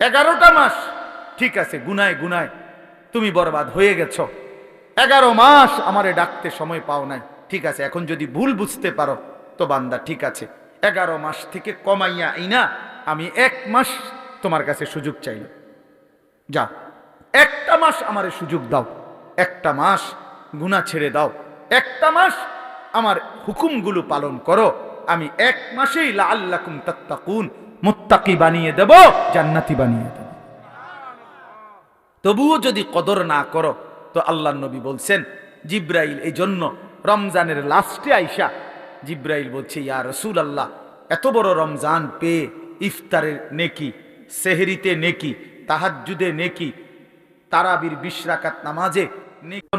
11টা মাস ঠিক আছে, গুনায় গুনায় তুমি বরবাদ হয়ে গেছ। 11 মাস আমারে ডাকতে সময় পাও নাই, ঠিক আছে। এখন যদি ভুল বুঝতে পারো তো বান্দা ঠিক আছে, 11 মাস থেকে কমাইয়া আইনা আমি 1 মাস তোমার কাছে সুযোগ চাইলাম। যা, 1টা মাস আমারে সুযোগ দাও, 1টা মাস গুনাহ ছেড়ে দাও, 1টা মাস আমার হুকুমগুলো পালন করো। আমি 1 মাসেই লাআল্লাকুম তাত্তাকুন, মুত্তাকি বানিয়ে দেব, জান্নাতি বানিয়ে দেব। তবুও যদি কদর না করো তো আল্লাহর নবী বলছেন, জিব্রাইল এই জন্য রমজানের লাস্টে আইসা জিব্রাইল বলছে, ইয়া রাসূলুল্লাহ, এত বড় রমজান পেয়ে ইফতারের নেকি, সেহরিতে নেকি, তাহাজ্জুদে নেকি, তারাবির 20 রাকাত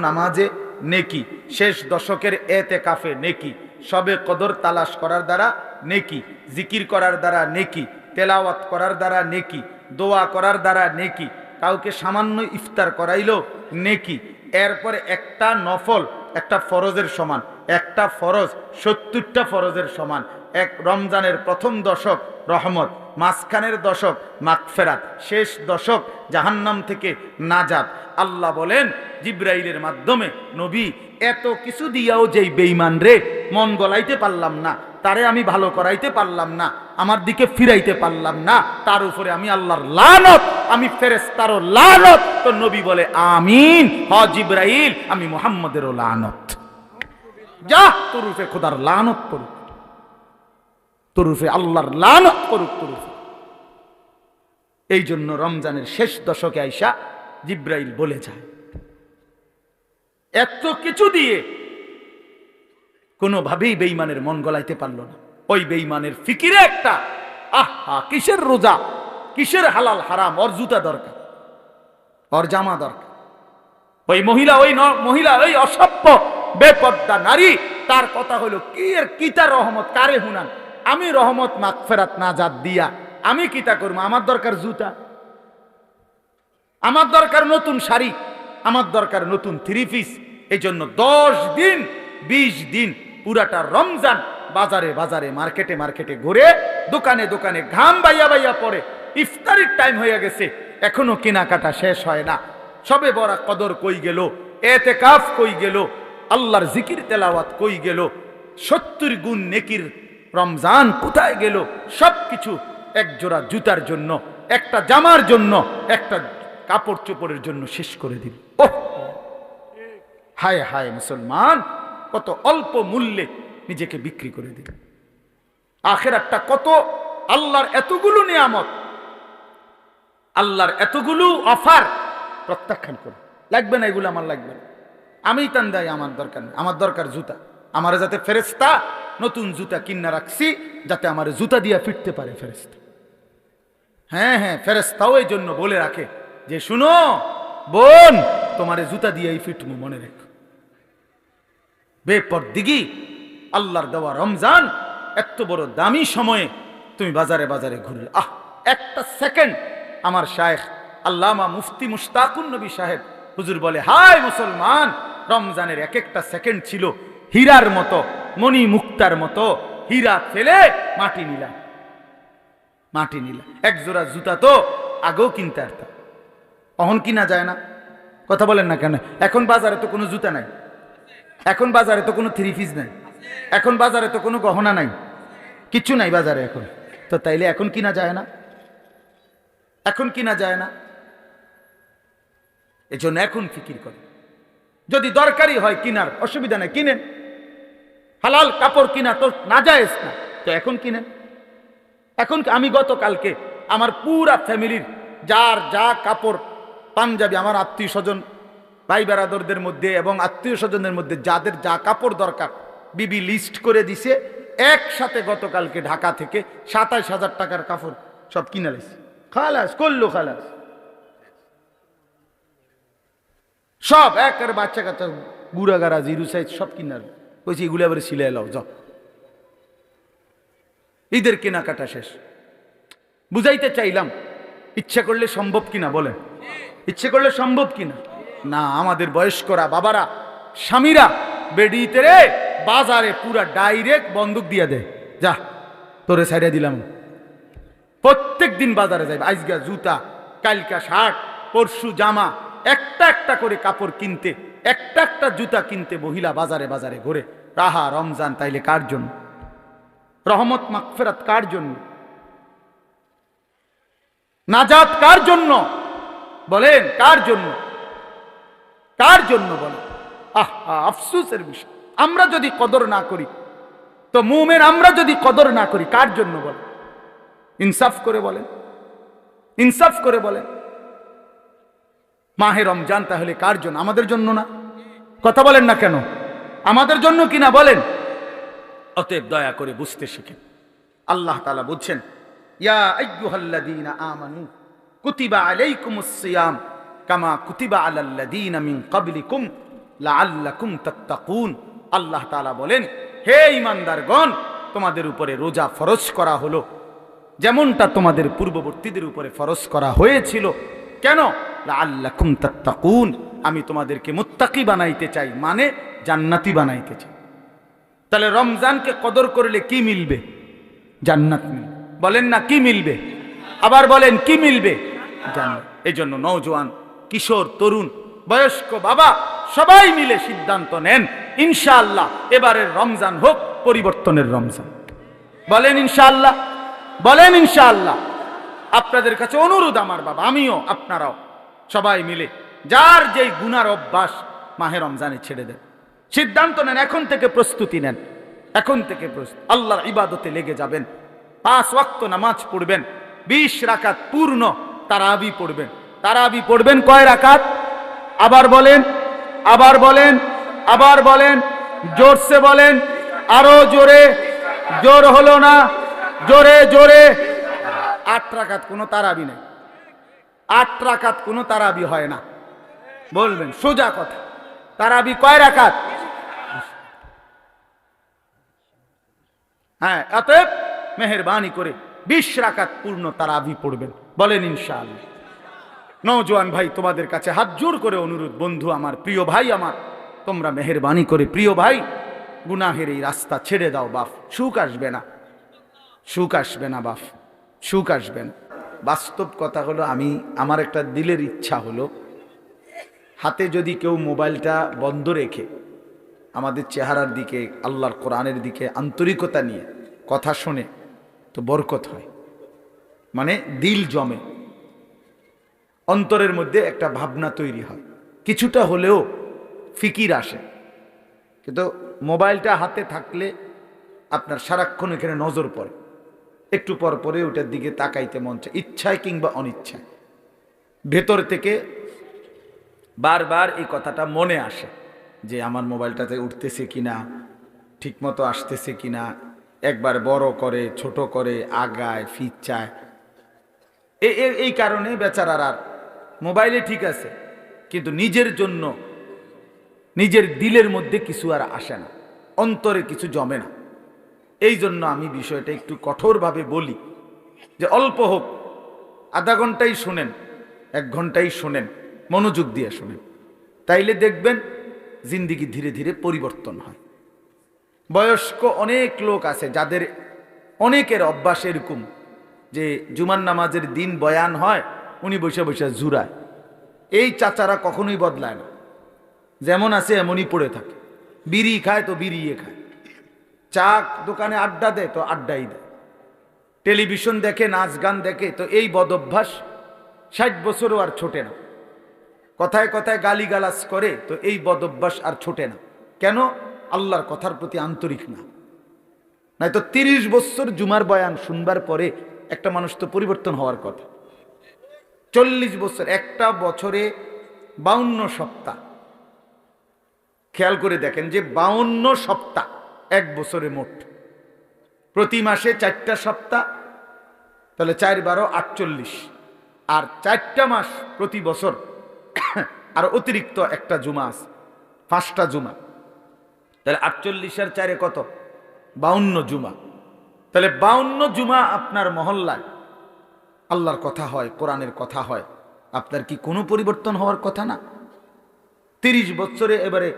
নামাজে নেকি, শেষ দশকের এতেকাফে নেকি, সবে কদর তালাশ করার দ্বারা নেকি, জিকির করার দ্বারা নেকি, তেলাওয়াত করার দ্বারা নেকি, দোয়া করার দ্বারা নেকি, কাউকে সামান্য ইফতার করাইলো নেকি, এরপরে একটা নফল একটা ফরজের সমান, একটা ফরজ 70টা ফরজের সমান। এক রমজানের প্রথম দশক রহমত, মাঝখানের দশক মাগফিরাত, শেষ দশক জাহান্নাম থেকে নাজাত। আল্লাহ বলেন জিব্রাইলের মাধ্যমে, নবী এত কিছু দিয়াও যেই বেঈমান রে মন গলাইতে পারলাম না, তারে আমি ভালো করাইতে পারলাম না, আমার দিকে ফিরাইতে পারলাম না, তার উপরে আমি আল্লাহর লানত, আমি ফেরেশতারও লানত। তো নবী বলে আমিন, হ জিব্রাইল, আমি মুহাম্মদেরও লানত। যা, তোর উপরে খোদার লানত করুক, তোর উপরে আল্লাহর লানত করুক তোর উপরে। এই জন্য রমজানের শেষ দশকে আইসা জিব্রাইল বলে যায়, এত কিছু দিয়ে কোনোভাবেই বেঈমানের মন গলাইতে পারল না। ওই বেঈমানের ফিকিরে একটা, আহা কিসের রোজা, কিসের হালাল হারাম, ওর জুতা দরকার, ওর জামা দরকার। ওই মহিলা ওই অসভ্য বেপর্দা নারী, তার কথা হলো কি এর কিতা রহমত কারে হুনান, আমি রহমত মাগফিরাত নাজাত দিয়া আমি কিতা করবো, আমার দরকার জুতা, আমার দরকার নতুন শাড়ি, আমার দরকার নতুন 3 পিস। এই জন্য 10 দিন 20 দিন পুরাটা রমজান বাজারে বাজারে মার্কেটে মার্কেটে ঘুরে, দোকানে দোকানে ঘাম বাইয়া বাইয়া পড়ে। ইফতারির টাইম হয়ে গেছে, এখনো কেনাকাটা শেষ হয় না। সবে বড় কদর কই গেল, এতেকাফ কই গেল, আল্লাহর জিকির তেলাওয়াত কই গেল, 70 গুণ নেকির রমজান কোথায় গেল? সবকিছু এক জোড়া জুতার জন্য, একটা জামার জন্য, একটা কাপড় চোপড়ের জন্য শেষ করে দিল। ওহ, হায় হায় মুসলমান, কত অল্প মূল্যে নিজেকে বিক্রি করে দিল। আখিরাতটা কত, আল্লাহর এতগুলো নিয়ামত, আল্লাহর এতগুলো অফার প্রত্যাখ্যান করে, লাগবে না এগুলো, আমার লাগবে না, আমি তান্দাই, আমার দরকার নেই, আমার দরকার জুতা। আমার যাতে ফেরেশতা নতুন জুতা কিনা রাখছি, যাতে আমার জুতা দিয়া ফিরতে পারে ফেরেশতা। হ্যাঁ হ্যাঁ, ফেরেশতাও এই জন্য বলে রাখে যে শুনো বোন, তোমার জুতা দিয়েই ফিটমু, মনে রেখো। বেপরদিগি আল্লাহর দেওয়া রমজান, এত বড় দামি সময়ে তুমি বাজারে বাজারে ঘুরলে, আহ একটা সেকেন্ড। আমার শায়েখ আল্লামা মুফতি মুশতাকুন নবী সাহেব হুজুর বলে, হায় মুসলমান, রমজানের এক একটা সেকেন্ড ছিল হীরার মতো, মণি মুক্তার মতো। হীরা ফেলে মাটি নিলা, মাটি নিলা। এক জোড়া জুতা তো আগেও কিনতে পারতাম, অহন কিনা যায় না। কথা বলেন না কেন? এখন বাজারে তো কোনো জুতা নাই, এখন বাজারে তো কোনো 3 পিস নাই, এখন বাজারে তো কোনো গহনা নাই, কিচ্ছু নাই বাজারে এখন। তো তাইলে এখন কিনা যায় না, এখন কিনা যায় না। এজন্য এখন ফিকির করে, যদি দরকারি হয় কিনার, অসুবিধা নেই, কিনেন। হালাল কাপড় কিনা তো নাজায়েজ না, তো এখন কিনেন। এখন আমি গতকালকে আমার পুরা ফ্যামিলির যার যা কাপড় পাঞ্জাবি, আমার আত্মীয় স্বজন ভাই বেরাদরদের মধ্যে এবং আত্মীয় স্বজনের মধ্যে যাদের যা কাপড় দরকার, বিবি লিস্ট করে দিছে। একসাথে গতকালকে ঢাকা থেকে 27,000 টাকার কাপড় সব কিনে লাইছে। খালাস করলো, খালাস সব, একের বাচ্চা কাচ্চা গুড়া গাড়া জিরু সাইজ সব কিনার কইছি, এগুলো আবার সিলাই লাও যাও। ঈদের কেনাকাটা শেষ। বুঝাইতে চাইলাম, ইচ্ছা করলে সম্ভব কিনা বলেন, ইচ্ছে করলে সম্ভব কিনা? না, আমাদের বয়স্করা বাবারা স্বামীরা বেডিতে রে বাজারে পুরা ডাইরেক্ট বন্দুক দিয়া দেয়, যা তোরে ছাইড়া দিলাম। প্রত্যেক দিন বাজারে যাবে, আজগা জুতা কালকা শার্ট, পরশু জামা, একটা একটা করে কাপড় কিনতে, একটা একটা জুতা কিনতে মহিলা বাজারে বাজারে ঘুরে। রাহা রমজান তাইলে কার জন্য? রহমত মাগফিরাত কার জন্য? নাজাত কার জন্য? বলেন কার জন্য? কার জন্য বলেন? আফসোসের বিষয়, আমরা যদি কদর না করি তো মুমিন, আমরা যদি কদর না করি কার জন্য বলেন? ইনসাফ করে বলেন, ইনসাফ করে বলেন। মাহে রমজান তাহলে কার জন্য? আমাদের জন্য না? কথা বলেন না কেন? আমাদের জন্য কিনা বলেন? অতএব দয়া করে বুঝতে শিখেন। আল্লাহ তাআলা বলছেন, ইয়া আইয়ুহাল্লাযীনা আমানু কুতিবা আলাইকুমুস সিয়াম কামা কুতিবা আলাল্লাযীনা মিন ক্বাবলিকুম লাআল্লাকুম তাত্তাকুন। আল্লাহ তাআলা বলেন, হে ঈমানদারগণ, তোমাদের উপরে রোজা ফরজ করা হলো যেমনটা তোমাদের পূর্ববর্তীদের উপরে ফরজ করা হয়েছিল। কেন? লাআল্লাকুম তাত্তাকুন, আমি তোমাদেরকে মুত্তাকি বানাইতে চাই, মানে জান্নাতি বানাইতে চাই। তাহলে রমজানকে কদর করলে কি মিলবে? জান্নাত মিলবে। বলেন না কি মিলবে? আবার বলেন কি মিলবে? জান্নাত। এই জন্য নওজোয়ান, কিশোর, তরুণ, বয়স্ক, বাবা সবাই মিলে সিদ্ধান্ত নেন, ইনশাআল্লাহ এবারের রমজান হোক পরিবর্তনের রমজান। বলেন ইনশাআল্লাহ, বলেন ইনশাআল্লাহ। আপনাদের কাছে অনুরোধ আমার বাবা, আমিও, আপনারাও সবাই মিলে যার যেই গুনার অভ্যাস মাহে রমজানে ছেড়ে দেন। সিদ্ধান্ত নেন, এখন থেকে প্রস্তুতি নেন, এখন থেকে আল্লাহর ইবাদতে লেগে যাবেন। 5 ওয়াক্ত নামাজ পড়বেন, 20 রাকাত পূর্ণ তারাবি পড়বেন। তারাবি পড়বেন কয় রাকাত? আবার বলেন, আবার বলেন, আবার বলেন, জোরসে বলেন, আরো জোরে। জোর হলো না, জোরে জোরে। 8 রাকাত কোনো তারাবি নেই, 8 রাকাত কোনো তারাবি হয় না। বলবেন সোজা কথা, তারাবি কয় রাকাত? হ্যাঁ, অতএব মেহেরবানি করে 20 রাকাত পূর্ণ তারাবি পড়বেন। বলেন ইনশাআল্লাহ। নওজোয়ান ভাই, তোমাদের কাছে হাত জোর করে অনুরোধ, বন্ধু আমার, প্রিয় ভাই আমার, তোমরা মেহেরবানি করে, প্রিয় ভাই, গুনাহের এই রাস্তা ছেড়ে দাও বাপ। সুখ আসবে না, সুখ আসবে না বাপ, সুখ আসবে না। বাস্তব কথা হলো, আমার একটা দিলের ইচ্ছা হলো, হাতে যদি কেউ মোবাইলটা বন্ধ রেখে আমাদের চেহারার দিকে, আল্লাহর কোরআনের দিকে আন্তরিকতা নিয়ে কথা শোনে তো বরকত হয়, মানে দিল জমে, অন্তরের মধ্যে একটা ভাবনা তৈরি হয়, কিছুটা হলেও ফিকির আসে। কিন্তু মোবাইলটা হাতে থাকলে আপনার সারাক্ষণ এখানে নজর পড়ে, একটু পর পরে ওটার দিকে তাকাইতে মন চায়, ইচ্ছায় কিংবা অনিচ্ছায়। ভেতর থেকে বারবার এই কথাটা মনে আসে যে আমার মোবাইলটাতে উঠতেছে কিনা, ঠিক মতো আসতেছে কিনা, একবার বড় করে, ছোট করে, আগায়, ফিচায়। এই কারণে বেচারার আর মোবাইলে ঠিক আছে, কিন্তু নিজের জন্য নিজের দিলের মধ্যে কিছু আর আসে না, অন্তরে কিছু জমে না। এই জন্য আমি বিষয়টা একটু কঠোরভাবে বলি যে অল্প হোক, আধা ঘন্টাই শোনেন, 1 ঘন্টাই শোনেন, মনোযোগ দিয়ে শোনেন, তাইলে দেখবেন জিন্দিগি ধীরে ধীরে পরিবর্তন হয়। বয়স্ক অনেক লোক আছে যাদের অনেকের অভ্যাস এরকম যে জুমার নামাজের দিন বয়ান হয়, উনি বসে বসে জুরায়। এই চাচারা কখনোই বদলায় না, যেমন আছে এমনই পড়ে থাকে। বিড়ি খায় তো বিড়িয়ে খায়, চা দোকানে আড্ডা দেয় তো আড্ডাই দেয়, টেলিভিশন দেখে, নাচ গান দেখে, তো এই বদ অভ্যাস 60 বছরও আর ছোটে না। কথায় কথায় গালিগালাজ করে, তো এই বদ অভ্যাস আর ছোটে না। কেন? আল্লাহর কথার প্রতি আন্তরিক না। নয়তো 30 বছর জুমার বয়ান শুনবার পরে একটা মানুষ তো পরিবর্তন হওয়ার কথা। 40 বছর, একটা বছরে 52 সপ্তাহ, খেয়াল করে দেখেন যে 52 সপ্তাহ 1 বছরে মোট, প্রতি মাসে 4টা সপ্তাহ, তাহলে 4 × 12 48, আর 4টা মাস প্রতি বছর, আর অতিরিক্ত একটা জুমা আছে, 5টা জুমা, তাহলে 48 আর 4 কত? 52 জুমা। তাহলে 52 জুমা আপনার মহল্লায় আল্লাহর কথা হয়, কোরআনের কথা হয়, আপনার কি কোনো পরিবর্তন হওয়ার কথা না? 30 বছরে এবারে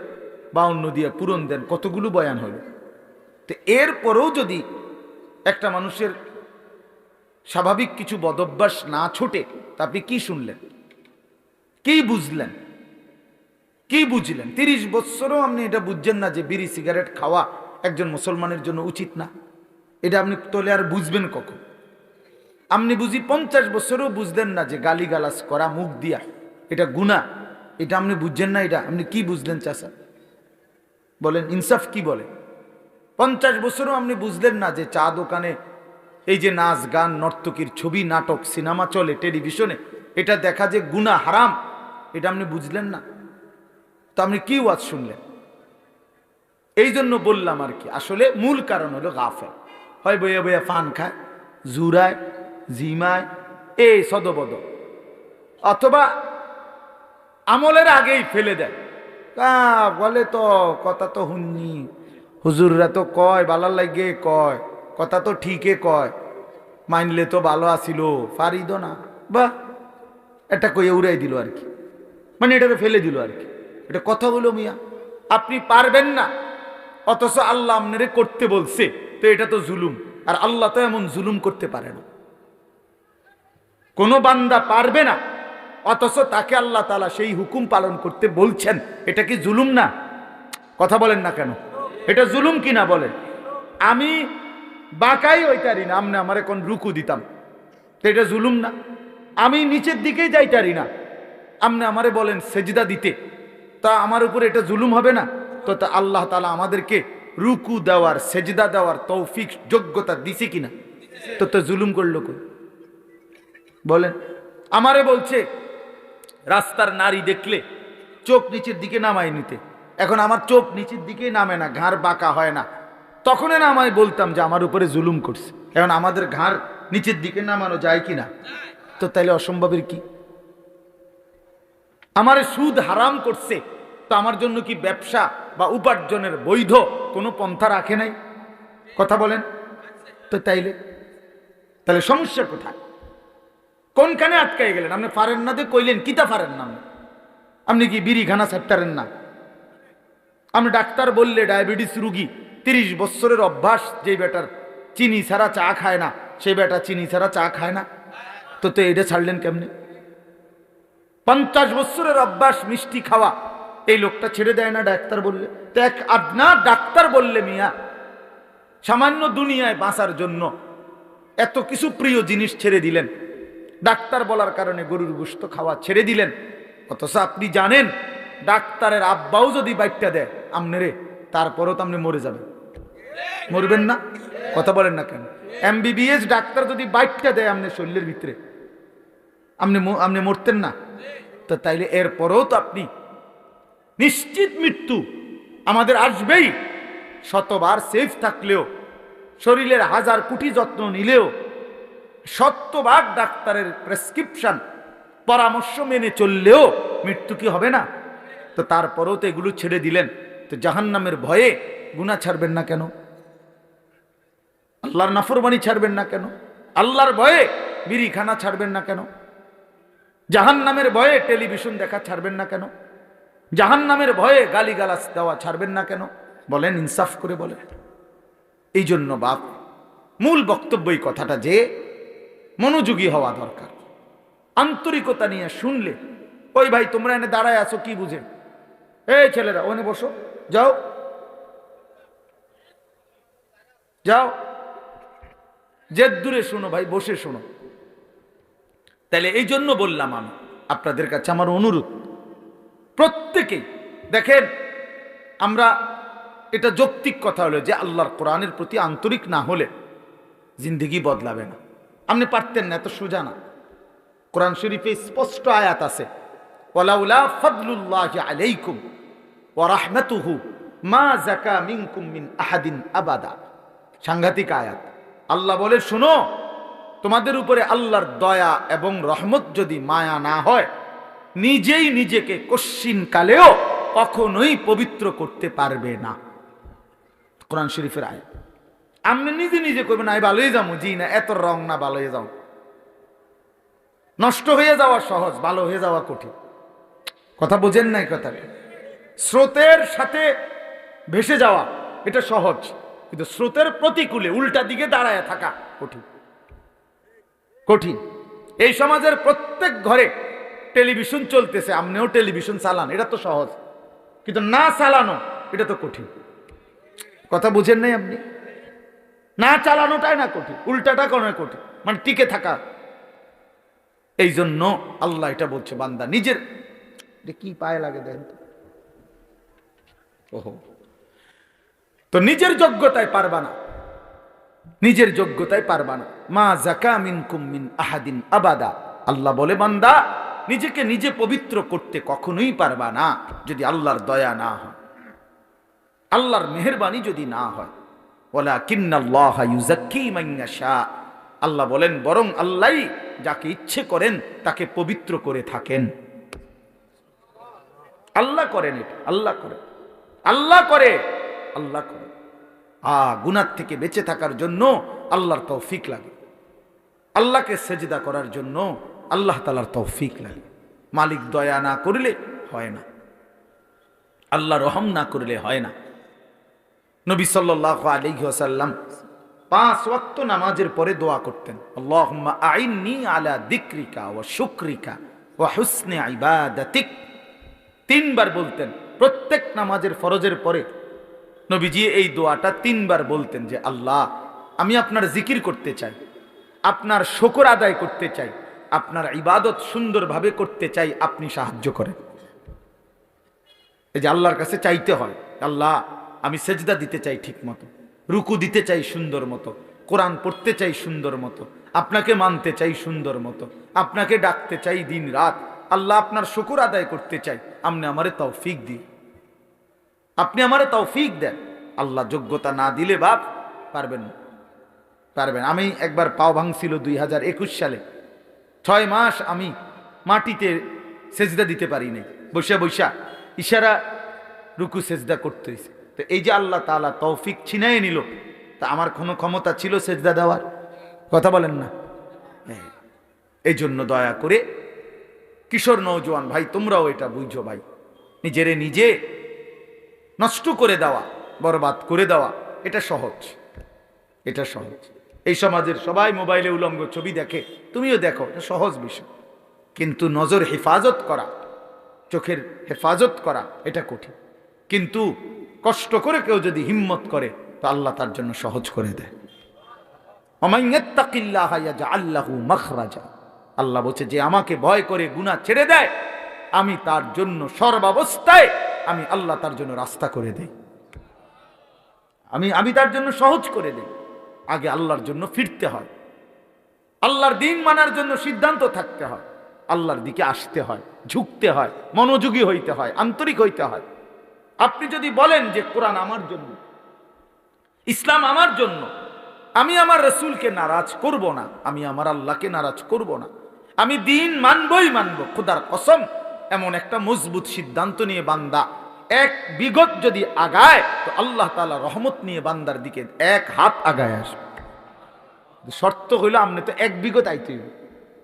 52 দিয়ে পূরণ দেন, কতগুলো বয়ান হলো। তো এরপরেও যদি একটা মানুষের স্বাভাবিক কিছু বদভ্যাস না ছুটে, তা আপনি কি শুনলেন, কি বুঝলেন, কি বুঝলেন? 30 বছরও আপনি এটা বুঝছেন না যে বিড়ি সিগারেট খাওয়া একজন মুসলমানের জন্য উচিত না। এটা আপনি তোলে আর বুঝবেন কখন? আপনি বুঝি 50 বছরও বুঝলেন না যে গালিগালাজ করা মুখ দিয়া এটা গুনাহ, এটা আপনি বুঝছেন না। এটা আপনি কি বুঝলেন চাচা বলেন? ইনসাফ কি বলে? 50 বছরও আপনি বুঝলেন না যে চা দোকানে এই যে নাচ গান নর্তকীর ছবি নাটক সিনেমা চলে টেলিভিশনে, এটা দেখা যে গুনাহ হারাম, এটা আপনি বুঝলেন না। তো আপনি কি ওয়াজ শুনলেন? এই জন্য বললাম আর কি, আসলে মূল কারণ হলো গাফেল। হয় বইয়া বইয়া ফান খায়, জুরায়, জিমায়, এই সদবদ, অথবা আমলের আগেই ফেলে দেয়। বলে তো কথা তো হুননি, হুজুররা তো কয় বালার লাগে, কয় কথা তো ঠিকই কয়, মানলে তো ভালো আসিল, পারিদ না, বা এটা কইয়া উড়াই দিল আর কি, মানে এটাকে ফেলে দিল আর কি। এটা কথা হলো মিয়া, আপনি পারবেন না অথচ আল্লাহ আপনারে করতে বলছে, তো এটা তো জুলুম। আর আল্লাহ তো এমন জুলুম করতে পারে না। কোন বান্দা পারবে না অথচ তাকে আল্লাহ তাআলা সেই হুকুম পালন করতে বলছেন, এটা কি জুলুম না? কথা বলেন না কেন? এটা জুলুম কি না বলেন? আমি বাঁকাই হইতারি না, আমনে আমারে কোন রুকু দিতাম, তো এটা জুলুম না? আমি নিচের দিকেই যাইতারি না, আমনে আমারে বলেন সেজদা দিতে, তা আমার উপরে এটা জুলুম হবে না? তো তা আল্লাহ তাআলা আমাদেরকে রুকু দেওয়ার সেজদা দেওয়ার তৌফিক যোগ্যতা দিছে কিনা? তো তো জুলুম করলো কই বলেন? আমারে বলছে রাস্তার নারী দেখলে চোখ নিচের দিকে নামাই নিতে, এখন আমার চোখ নিচের দিকে নামে না, ঘাড় বাঁকা হয় না, তখন না আমায় বলতাম যে আমার উপরে জুলুম করছে। এখন আমাদের ঘাড় নিচের দিকে নামানো যায় কিনা? তো তাইলে অসম্ভবের কি? আমার সুদ হারাম করছে, তো আমার জন্য কি ব্যবসা বা উপার্জনের বৈধ কোনো পন্থা রাখে নাই? কথা বলেন তো। তাহলে সমস্যা কোথায়? কোনখানে আটকাই গেলেন? আপনি পারেন না যে কইলেন কিতা পারেন না? আপনি কি বিড়ি খানা ছাড়তারেন না? আপনি ডাক্তার বললে ডায়াবেটিস রুগী 30 বছরের অভ্যাস, যে বেটার চিনি ছাড়া চা খায় না, সেই বেটা চিনি ছাড়া চা খায় না, তো তো এটা ছাড়লেন কেমনে? 50 বছরের অভ্যাস মিষ্টি খাওয়া, এই লোকটা ছেড়ে দেয় না ডাক্তার বললে? তো এক আদনা ডাক্তার বললে মিয়া সামান্য দুনিয়ায় বাঁচার জন্য এত কিছু প্রিয় জিনিস ছেড়ে দিলেন, ডাক্তার বলার কারণে গরুর গোশত খাওয়া ছেড়ে দিলেন, অথচ আপনি জানেন ডাক্তারের আব্বাও যদি বাইটটা দেয় আমনেরে, তারপরও তো আপনি মরে যাবেন। মরবেন না? কথা বলেন না কেন? MBBS ডাক্তার যদি বাইটটা দেয় আপনার শরীরের ভিতরে, আপনি মরতেন না? তো তাইলে এরপরও তো আপনি নিশ্চিত মৃত্যু আমাদের আসবেই। শতবার সেফ থাকলেও, শরীরের 1000 কোটি যত্ন নিলেও, 100 ডাক্তারের প্রেসক্রিপশন পরামর্শ মেনে চললেও মৃত্যু কি হবে না? তো তারপরেও তো এগুলো ছেড়ে দিলেন, তো জাহান্নামের ভয়ে গুনাহ ছাড়বেন না কেন? আল্লাহর নাফরমানি ছাড়বেন না কেন? আল্লাহর ভয়ে বিড়ি খানা ছাড়বেন না কেন? জাহান্নামের ভয়ে টেলিভিশন দেখা ছাড়বেন না কেন? জাহান্নামের ভয়ে গালিগালাজ দেওয়া ছাড়বেন না কেন? বলেন, ইনসাফ করে বলেন। এই জন্য বাপ মূল বক্তব্য এই কথাটা যে মনোযোগী হওয়া দরকার, আন্তরিকতা নিয়ে শুনলে। ওই ভাই তোমরা এনে দাঁড়ায় আছো কি বুঝে? এই ছেলেরা ওনে বসো, যাও যাও, যে দূরে শোনো ভাই, বসে শোনো। তাহলে এই জন্য বললাম আমি আপনাদের কাছে আমার অনুরোধ, প্রত্যেকেই দেখেন, আমরা এটা যৌক্তিক কথা হলো যে আল্লাহর কোরআনের প্রতি আন্তরিক না হলে জিন্দেগি বদলাবে না। আপনি পারতেন না, এত সোজা না। কোরআন শরীফে স্পষ্ট আয়াত আছে, ওয়ালাউলা ফাদলুল্লাহি আলাইকুম ওয়া রাহমাতুহু মা যাকা মিনকুম মিন আহাদিন আবাদা। সাংঘাতিক আয়াত। আল্লাহ বলে, শোনো, তোমাদের উপরে আল্লাহর দয়া এবং রহমত যদি মায়া না হয়, নিজেই নিজেকে কশ্চিন কালেও কখনোই পবিত্র করতে পারবে না। কোরআন শরীফের আয়াত। আপনি নিজে নিজে করবেন আই ভালোই যাবো, জি না, এত রং না, ভালো হয়ে যাও। নষ্ট হয়ে যাওয়া সহজ, ভালো হয়ে যাওয়া কঠিন। কথা বোঝেন নাই কথাটা? স্রোতের সাথে ভেসে যাওয়া এটা সহজ, কিন্তু স্রোতের প্রতিকূলে উল্টা দিকে দাঁড়ায় থাকা কঠিন। কঠিন। এই সমাজের প্রত্যেক ঘরে টেলিভিশন চলতেছে, আপনিও টেলিভিশন চালান, এটা তো সহজ, কিন্তু না চালানো এটা তো কঠিন। কথা বুঝেন নাই আপনি? না চালানোটাই না কঠিন, উল্টাটা কোনো কঠিন, মানে টিকে থাকা। এই জন্য আল্লাহ এটা বলছে, বান্দা নিজের কি পায়ে লাগে দেন তো, ওহো, তো নিজের যোগ্যতায় পারবা না, নিজের যোগ্যতায় পারবা না। মা যাকা মিনকুম মিন আহাদিন আবাদা, আল্লাহ বলে বান্দা নিজেকে নিজে পবিত্র করতে কখনোই পারবা না যদি আল্লাহর দয়া না হয়, আল্লাহর মেহেরবানি যদি না হয়। ওয়ালাকিন্নাল্লাহা ইউযাক্কি মান ইয়াশা, আল্লাহ বলেন বরং আল্লাহই যাকে ইচ্ছে করেন তাকে পবিত্র করে থাকেন। আল্লাহ করেন এটা, আল্লাহ করে, আল্লাহ করে, আল্লাহ করে। গুনাহ থেকে বেঁচে থাকার জন্য আল্লাহর তৌফিক লাগে, আল্লাহকে সেজদা করার জন্য আল্লাহ তাআলার তৌফিক লাগে। মালিক দয়া না করলে হয় না, আল্লাহ রহম না করলে হয় না। নবী সাল্লাল্লাহু আলাইহি ওয়াসাল্লাম 5 ওয়াক্ত নামাজের পরে দোয়া করতেন, আল্লাহুম্মা আইন্নি আলা যিকরিকা ওয়া শুকরিকা ওয়া হুসনি ইবাদাতিক। 3 বার বলতেন প্রত্যেক নামাজের ফরজের পরে। নবীজি এই দোয়াটা 3 বার বলতেন যে আল্লাহ আমি আপনার জিকির করতে চাই, আপনার শুকর আদায় করতে চাই, আপনার ইবাদত সুন্দরভাবে করতে চাই, আপনি সাহায্য করেন। এই যে আল্লাহর কাছে চাইতে হয়, আল্লাহ আমি সেজদা দিতে চাই ঠিক মতো, রুকু দিতে চাই সুন্দর মতো, কোরআন পড়তে চাই সুন্দর মতো, আপনাকে মানতে চাই সুন্দর মতো, আপনাকে ডাকতে চাই দিন রাত, আল্লাহ আপনার শুকর আদায় করতে চাই, আপনি আমারে তৌফিক দিন, আপনি আমারে তৌফিক দেন। আল্লাহ যোগ্যতা না দিলে বাপ পারবেন না, পারবেন। আমি একবার পাও ভাঙছিল 2021 সালে, 6 মাস আমি মাটিতে সেজদা দিতে পারি নাই, বসে বসা ইশারা রুকু সেজদা করতে হয়েছে। তো এই যে আল্লাহ তাআলা তৌফিক ছিনায় নিল, তা আমার কোনো ক্ষমতা ছিল সেজদা দেওয়ার? কথা বলেন না। এই জন্য দয়া করে কিশোর নওজোয়ান ভাই তোমরাও এটা বুঝো ভাই, নিজেরে নিজে নষ্ট করে দেওয়া, বরবাদ করে দেওয়া এটা সহজ, এটা সহজ। এই সমাজের সবাই মোবাইলে উলঙ্গ ছবি দেখে, তুমিও দেখো, এটা সহজ বিষয়। কিন্তু নজর হেফাজত করা, চোখের হেফাজত করা এটা কঠিন। কিন্তু কষ্ট করে কেউ যদি হিম্মত করে তো আল্লাহ তার জন্য সহজ করে দেয়। ওমান ইয়াত্তাকিল্লাহা ইয়াজআল লাহু মাখরাজা, আল্লাহ বলছে যে আমাকে ভয় করে গুনাহ ছেড়ে দেয়, আমি তার জন্য সর্বাবস্থায় আমি আল্লাহ তার জন্য রাস্তা করে দেই, আমি তার জন্য সহজ করে দেই। আগে আল্লাহর জন্য ফিরতে হয়, আল্লাহর দ্বীন মানার জন্য সিদ্ধান্ত থাকতে হয়, আল্লাহর দিকে আসতে হয়, ঝুঁকতে হয়, মনোযোগী হইতে হয়, আন্তরিক হইতে হয়। আপনি যদি বলেন যে কোরআন আমার জন্য, ইসলাম আমার জন্য, আমি আমার রাসূলকে নারাজ করব না, আমি আমার আল্লাহকে নারাজ করব না, আমি দ্বীন মানবই মানব, খোদার কসম, এমন একটা মজবুত সিদ্ধান্ত নিয়ে বান্দা 1 বিগত যদি আগায় তো আল্লাহ তাআলা রহমত নিয়ে বান্দার দিকে 1 হাত আগায় আসবে। শর্ত হইল আপনি তো 1 বিগত আইতে হইব।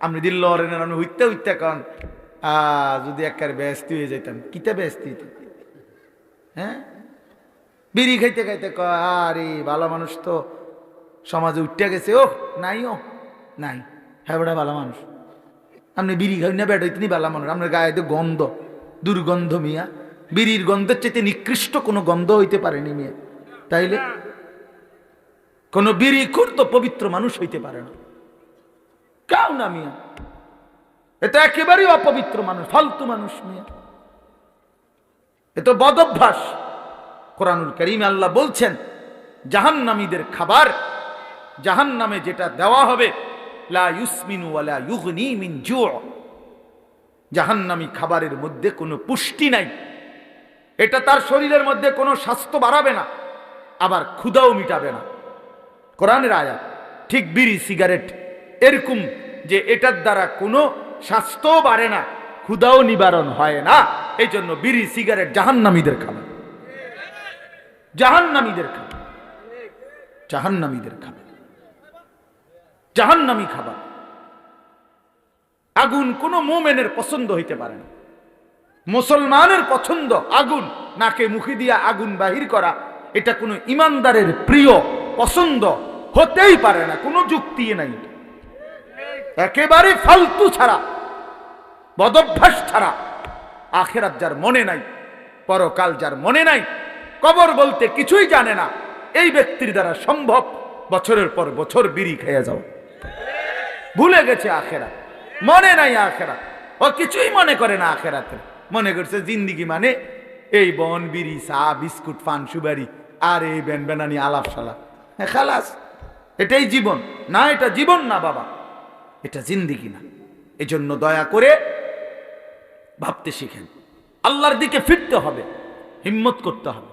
আপনি দিল আমি হইতে হইতে কারণ যদি একবার ব্যস্ত হয়ে যাইতাম, কিতা ব্যস্ত হইতে, হ্যাঁ, বিড়ি খাইতে খাইতে কয় আরে ভালো মানুষ তো সমাজে উঠতে গেছে, ও নাই, ও নাই, হ্যাঁ বেটা ভালো মানুষ। আপনি বিড়ি খাই না বেটা ইতনি ভালো মানুষ, আপনার গায়ে তো গন্ধ, দুর্গন্ধ মিয়া, বিড়ির গন্ধের চাইতে নিকৃষ্ট কোনো গন্ধ হইতে পারেনি মিয়া, তাইলে কোন বিড়ি খুর তো পবিত্র মানুষ হইতে পারে না, কাউ না মিয়া, এটা একেবারেই অপবিত্র মানুষ, ফালতু মানুষ মিয়া, এ তো বদ অভ্যাস। কোরআনুল কারীমে আল্লাহ বলছেন জাহান্নামীদের খাবার, জাহান্নামে যেটা দেওয়া হবে, লা ইউসমিনু ওয়ালা ইউগনি মিন জু', জাহান্নামী খাবারের মধ্যে কোনো পুষ্টি নাই, এটা তার শরীরের মধ্যে কোনো স্বাস্থ্য বাড়াবে না, আবার ক্ষুধাও মিটাবে না। কোরআনের আয়াত। ঠিক বিড়ি সিগারেট এরকম যে এটার দ্বারা কোনো স্বাস্থ্যও বাড়ে না, ক্ষুধাও নিবারণ হয় না, এই জন্য বিড়ি সিগারেট জাহান্নামীদের খাবার, জাহান্নামীদের খাবার, জাহান্নামীদের খাবার, জাহান্নামী খাবার। আগুন কোনো মুমিনের পছন্দ হইতে পারে না, মুসলমানের পছন্দ আগুন, নাকে মুখে দিয়া আগুন বাহির করা, এটা কোনো ইমানদারের প্রিয় পছন্দ হতেই পারে না, কোনো যুক্তি নাই। একেবারে ফালতু ছাড়া, বদভ্যাস ছাড়া, আখেরাত যার মনে নাই, পরকাল যার মনে নাই, কবর বলতে কিছুই জানে না, এই ব্যক্তির দ্বারা সম্ভব বছরের পর বছর বিড়ি খেয়ে যাও। ভুলে গেছে আখেরাত, মনে নাই আখেরাত, ও কিছুই মনে করে না আখেরাতে। মনে করছে জিন্দিগি মানে এই বন, বিড়ি, চা, বিস্কুট, পান সুবারি আর এই বেন বেনানি আলাপ সালাপ, হ্যাঁ খালাস, এটাই জীবন না? এটা জীবন না বাবা, এটা জিন্দিগি না। এজন্য দয়া করে ভাবতে শিখেন, আল্লাহর দিকে ফিরতে হবে, হিম্মত করতে হবে,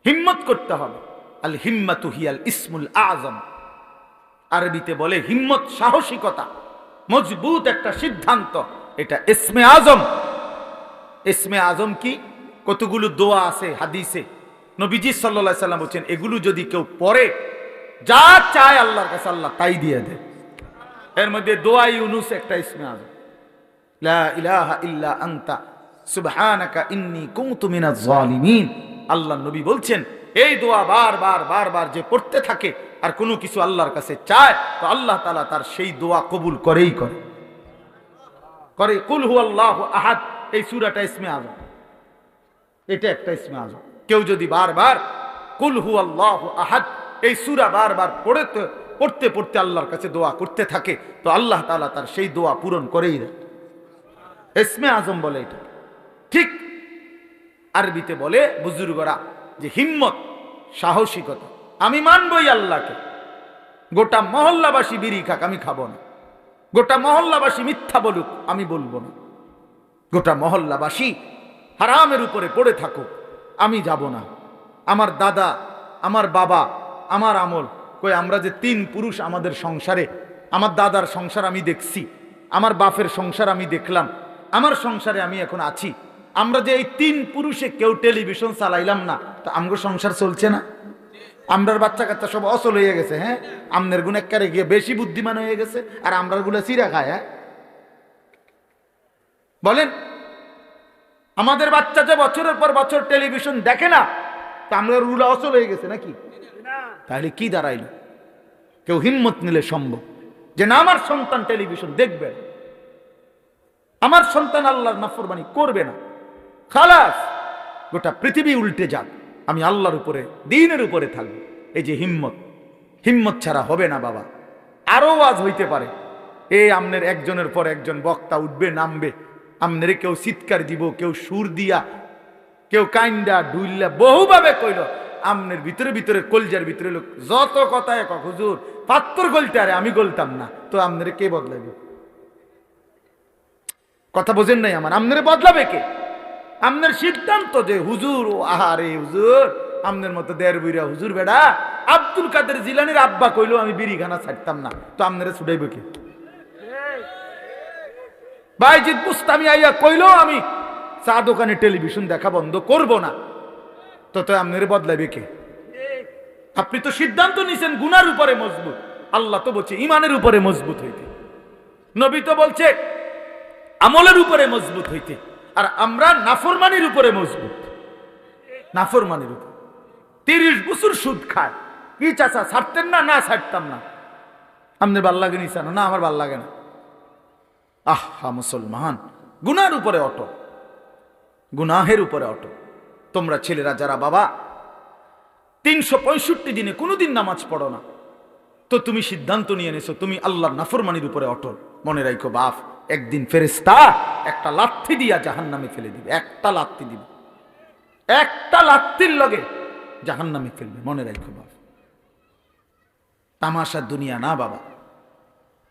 হিম্মত করতে হবে। আল হিম্মাতু হিয়াল ইসমুল আযম, আরবিতে বলে হিম্মত সাহসিকতা, মজবুত একটা সিদ্ধান্ত, এটা ইসমে আজম। ইসমে আজম কি? কতগুলো দোয়া আছে হাদিসে, নবীজি সাল্লাল্লাহু আলাইহি সাল্লাম বলেন এগুলো যদি কেউ পড়ে, যা চায় আল্লাহর কাছে আল্লাহ তাই দিয়ে দেয়। এর মধ্যে দোয়া ইউনুস একটা ইসমে আজম, লা ইলাহা ইল্লা আনতা সুবহানাকা ইন্নী কুনতু মিনাজ জালিমিন। আল্লাহ নবী বলছেন এই দোয়া বারবার বারবার যে পড়তে থাকে আর কোনো কিছু আল্লাহর কাছে চায়, তো আল্লাহ তাআলা তার সেই দোয়া কবুল করেই করে। কুল হুয়াল্লাহু আহাদ, এই সূরাটা ইসমে আজম, এটা একটা ইসমে আজম। কেউ যদি বারবার কুল হুয়াল্লাহু আহাদ এই সূরা বারবার পড়তে পড়তে আল্লাহর কাছে দোয়া করতে থাকে, তো আল্লাহ তাআলা তার সেই দোয়া পূরণ করেই দেয়। ইসমে আজম বলে এটা। ঠিক আরবিতে বলে বুজুর্গরা যে হিম্মত, সাহসিকতা। আমি মানবই আল্লাহকে, গোটা মহল্লাবাসী বিড়ি খাক আমি খাবো না, গোটা মহল্লাবাসী মিথ্যা বলুক আমি বলবো না, গোটা মহল্লাবাসী হারামের উপরে পড়ে থাকুক আমি যাব না। আমার দাদা, আমার বাবা, আমার আমল, কই আমরা যে 3 পুরুষ আমাদের সংসারে, আমার দাদার সংসার আমি দেখছি, আমার বাপের সংসার আমি দেখলাম, আমার সংসারে আমি এখন আছি। আমরা যে এই 3 পুরুষে কেউ টেলিভিশন চালাইলাম না, তো আমগো সংসার চলছে না? আমরার বাচ্চা কাচ্চা সব অচল হয়ে গেছে, হ্যাঁ, আমনের গুণ একবারে গিয়ে বেশি বুদ্ধিমান হয়ে গেছে, আর আমরার গুলো চিরা খায়। হ্যাঁ বলেন, আমাদের বাচ্চা যে বছরের পর বছর টেলিভিশন দেখে না, তা আমরা রুলা অচল হয়ে গেছে নাকি? তাহলে কি দাঁড়াইল? কেউ হিম্মত নিলে সম্ভব যে না, আমার সন্তান টেলিভিশন দেখবে, আমার সন্তান আল্লাহর নাফরমানি করবে না, খালাস, গোটা পৃথিবী উল্টে যাক, আমি আল্লাহর উপরে, দ্বীনের উপরে থাকবো। এই যে হিম্মত, হিম্মত ছাড়া হবে না বাবা। আরো ওয়াজ হইতে পারে, এই আমনের একজনের পর একজন বক্তা উঠবে নামবে, আমনের কেউ চিৎকার দিব, কেউ সুর দিয়া, কেউ কাইন্দা ডুইল্লা বহুভাবে কইল, আমনের ভিতরে ভিতরে কলজার ভিতরে লোক যত কথা এক, হুজুর পাত্তর গলতে, আরে আমি গলতাম না, তো আমনের কে বদলাবে? কথা বোঝেন নাই আমার? আমনের বদলাবে কে? আমনের সিদ্ধান্ত যে হুজুর, আহারে হুজুর, আমনের মতো দেড় বুইরা হুজুর বেড়া আব্দুল কাদের জিলানির আব্বা কইলো আমি বিড়িখানা ছাড়তাম না, তো আমনেরে ছুটাইবে কে? বাইজিদ বুস্তামি আইয়া কইলো আমি চা দোকানে টেলিভিশন দেখা বন্ধ করব না, তো তো আমনেরে বদলাইবে কে? আপনি তো সিদ্ধান্ত নিছেন গুনার উপরে মজবুত, আল্লাহ তো বলছে ইমানের উপরে মজবুত হইতে, নবী তো বলছে আমলের উপরে মজবুত হইতে, আর আমরা নাফরমানির উপরে মজবুত, নাফরমানির উপর। 30 বছর সুদ খায়, কি চাচা ছাড়তেন না? না ছাড়তাম না। আপনার ভাল লাগে নিচান? না আমার ভাল লাগে না। আহা মুসলমান, গুনার উপরে অটো, গুনাহের উপরে অটো। তোমরা ছেলেরা যারা বাবা 365 দিনে কোনোদিন নামাজ পড়ো না, তো তুমি সিদ্ধান্ত নিয়ে নেছো তুমি আল্লাহর নাফরমানির উপরে অটল। মনে রাখো বাপ, একদিন ফেরেশতা একটা লাথি দিয়া জাহান্নামে ফেলে দিবে, একটা লাথি দিবে, একটা লাথির লগে জাহান্নামে ফেলবে। মনে রাখো বাপ, তামাশার দুনিয়া না বাবা।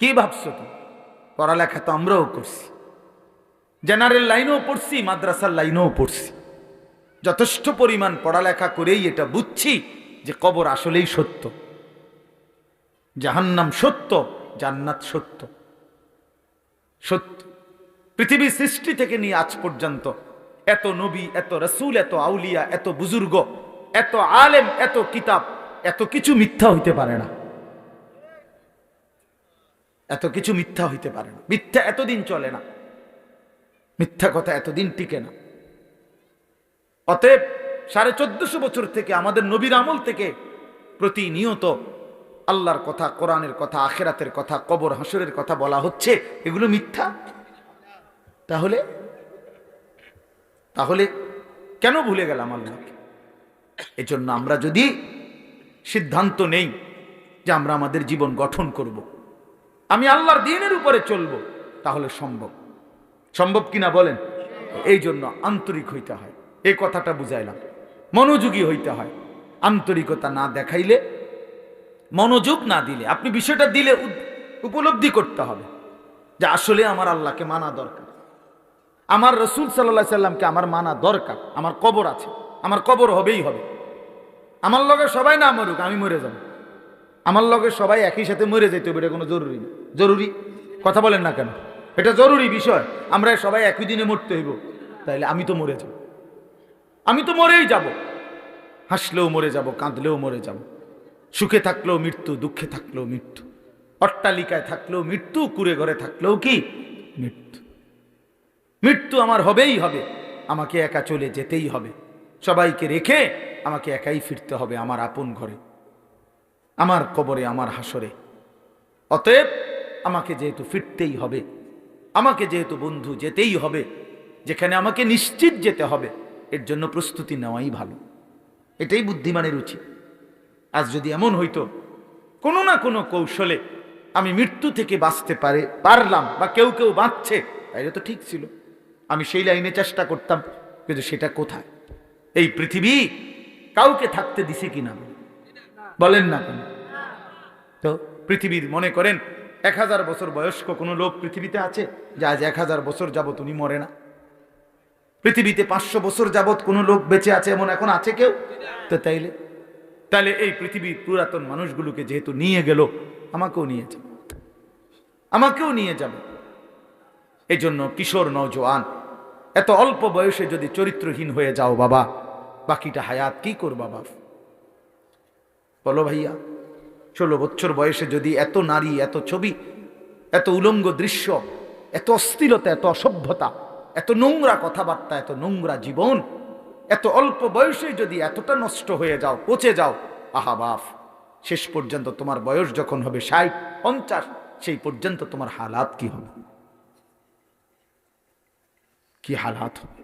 কি ভাবছো তুমি? পড়ালেখা তো আমরাও করছি, জেনারেল লাইনেও পড়ছি, মাদ্রাসার লাইনেও পড়ছি, যথেষ্ট পরিমাণ পড়ালেখা করেই এটা বুঝছি যে কবর আসলেই সত্য, জাহান্নাম সত্য, জান্নাত সত্য। সত্য পৃথিবীর সৃষ্টি থেকে নিয়ে আজ পর্যন্ত এত নবী, এত রাসূল, এত আউলিয়া, এত বুজুর্গ, এত আলেম, এত কিতাব, এত কিছু মিথ্যা হইতে পারে না, এত কিছু মিথ্যা হইতে পারে না। মিথ্যা এতদিন চলে না, মিথ্যা কথা এতদিন টিকে না। অতএব 1450 বছর থেকে আমাদের নবীর আমল থেকে প্রতিনিয়ত আল্লাহর কথা, কোরআনের কথা, আখিরাতের কথা, কবর হাসরের কথা বলা হচ্ছে, এগুলো মিথ্যা? তাহলে তাহলে কেন ভুলে গেলাম আল্লাহকে? এজন্য আমরা যদি সিদ্ধান্ত নেই যে আমরা আমাদের জীবন গঠন করব, আমি আল্লাহর দ্বীনের উপরে চলব, তাহলে সম্ভব। সম্ভব কিনা বলেন? এই জন্য আন্তরিক হইতে হয়, এই কথাটা বুঝাইলাম। মনোযোগী হইতে হয়। আন্তরিকতা না দেখাইলে, মনোযোগ না দিলে, আপনি বিষয়টা দিলে উপলব্ধি করতে হবে যে আসলে আমার আল্লাহকে মানা দরকার, আমার রসুল সাল্লাল্লাহু সাল্লামকে আমার মানা দরকার। আমার কবর আছে, আমার কবর হবেই হবে। আমার লগে সবাই না মরুক, আমি মরে যাব। আমার লগে সবাই একই সাথে মরে যেতে হবে, এটা কোনো জরুরি না। জরুরি কথা বলেন না কেন? এটা জরুরি বিষয়। আমরা সবাই একই দিনে মরতে হইব, তাইলে আমি তো মরে যাব, আমি তো মরেই যাব। হাসলেও মরে যাব, কাঁদলেও মরে যাব, সুখে থাকলেও মৃত্যু, দুঃখে থাকলেও মৃত্যু, অট্টালিকায় থাকলেও মৃত্যু, কুড়ে ঘরে থাকলেও কি মৃত্যু। মৃত্যু আমার হবেই হবে, আমাকে একা চলে যেতেই হবে, সবাইকে রেখে আমাকে একাই ফিরতে হবে আমার আপন ঘরে, আমার কবরে, আমার হাসরে। অতএব আমাকে যেহেতু ফিরতেই হবে, আমাকে যেহেতু বন্ধু যেতেই হবে, যেখানে আমাকে নিশ্চিত যেতে হবে, এর জন্য প্রস্তুতি নেওয়াই ভালো। এটাই বুদ্ধিমানের উচিত। আজ যদি এমন হইতো কোনো না কোনো কৌশলে আমি মৃত্যু থেকে বাঁচতে পারলাম, বা কেউ কেউ বাঁচছে, তাইলে তো ঠিক ছিল, আমি সেই লাইনে চেষ্টা করতাম। কিন্তু সেটা কোথায়? এই পৃথিবী কাউকে থাকতে দিছে কিনা বলেন না কেন? তো পৃথিবীর মনে করেন 1000 বছর বয়স্ক কোনো লোক পৃথিবীতে আছে যে আজ 1000 বছর যাবত উনি মরে না? পৃথিবীতে 500 বছর যাবত কোনো লোক বেঁচে আছে এমন এখন আছে কেউ? তো তাইলে এই পৃথিবীর পুরাতন মানুষগুলোকে যেহেতু নিয়ে গেল, আমাকেও নিয়ে যাবে, আমাকেও নিয়ে যাবে। এই জন্য কিশোর নওজোয়ান, এত অল্প বয়সে যদি চরিত্রহীন হয়ে যাও বাবা, বাকিটা হায়াত কি করবা বাপ? বলো ভাইয়া, 16 বছর বয়সে যদি এত নারী, এত ছবি, এত উলঙ্গ দৃশ্য, এত অস্থিরতা, এত অসভ্যতা, এত নোংরা কথাবার্তা, এত নোংরা জীবন, এত অল্প বয়সে যদি এতটা নষ্ট হয়ে যাও, পচে যাও, আহা বাপ, শেষ পর্যন্ত তোমার বয়স যখন হবে 60, 50, সেই পর্যন্ত তোমার হালাত কি হবে? কি হালাত হবে?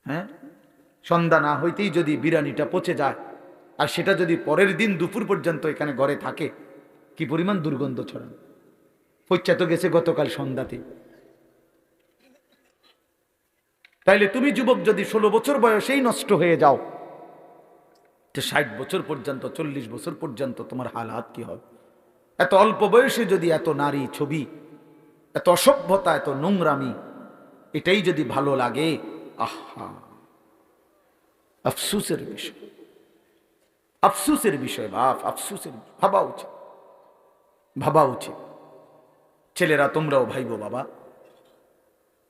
হ্যাঁ, সন্ধ্যা না হইতেই যদি বিরিয়ানিটা পচে যায়, আর সেটা যদি পরের দিন দুপুর পর্যন্ত এখানে ঘরে থাকে, কি পরিমাণ দুর্গন্ধ ছড়ানো। পচা তো গেছে গতকাল সন্ধ্যাতে। তাইলে তুমি যুবক যদি 16 বছর বয়সেই নষ্ট হয়ে যাও, তো 60 বছর পর্যন্ত, 40 বছর পর্যন্ত তোমার হালাত কি হবে? এত অল্প বয়সে যদি এত নারী ছবি, এত অসভ্যতা, এত নোংরামি, এটাই যদি ভালো লাগে, আহা, আফসুসের বিষয়, আফসুসের বিষয় বাপ, আফসুসের। ভাবা উচিত, ভাবা উচিত। ছেলেরা তোমরাও ভাইবো বাবা,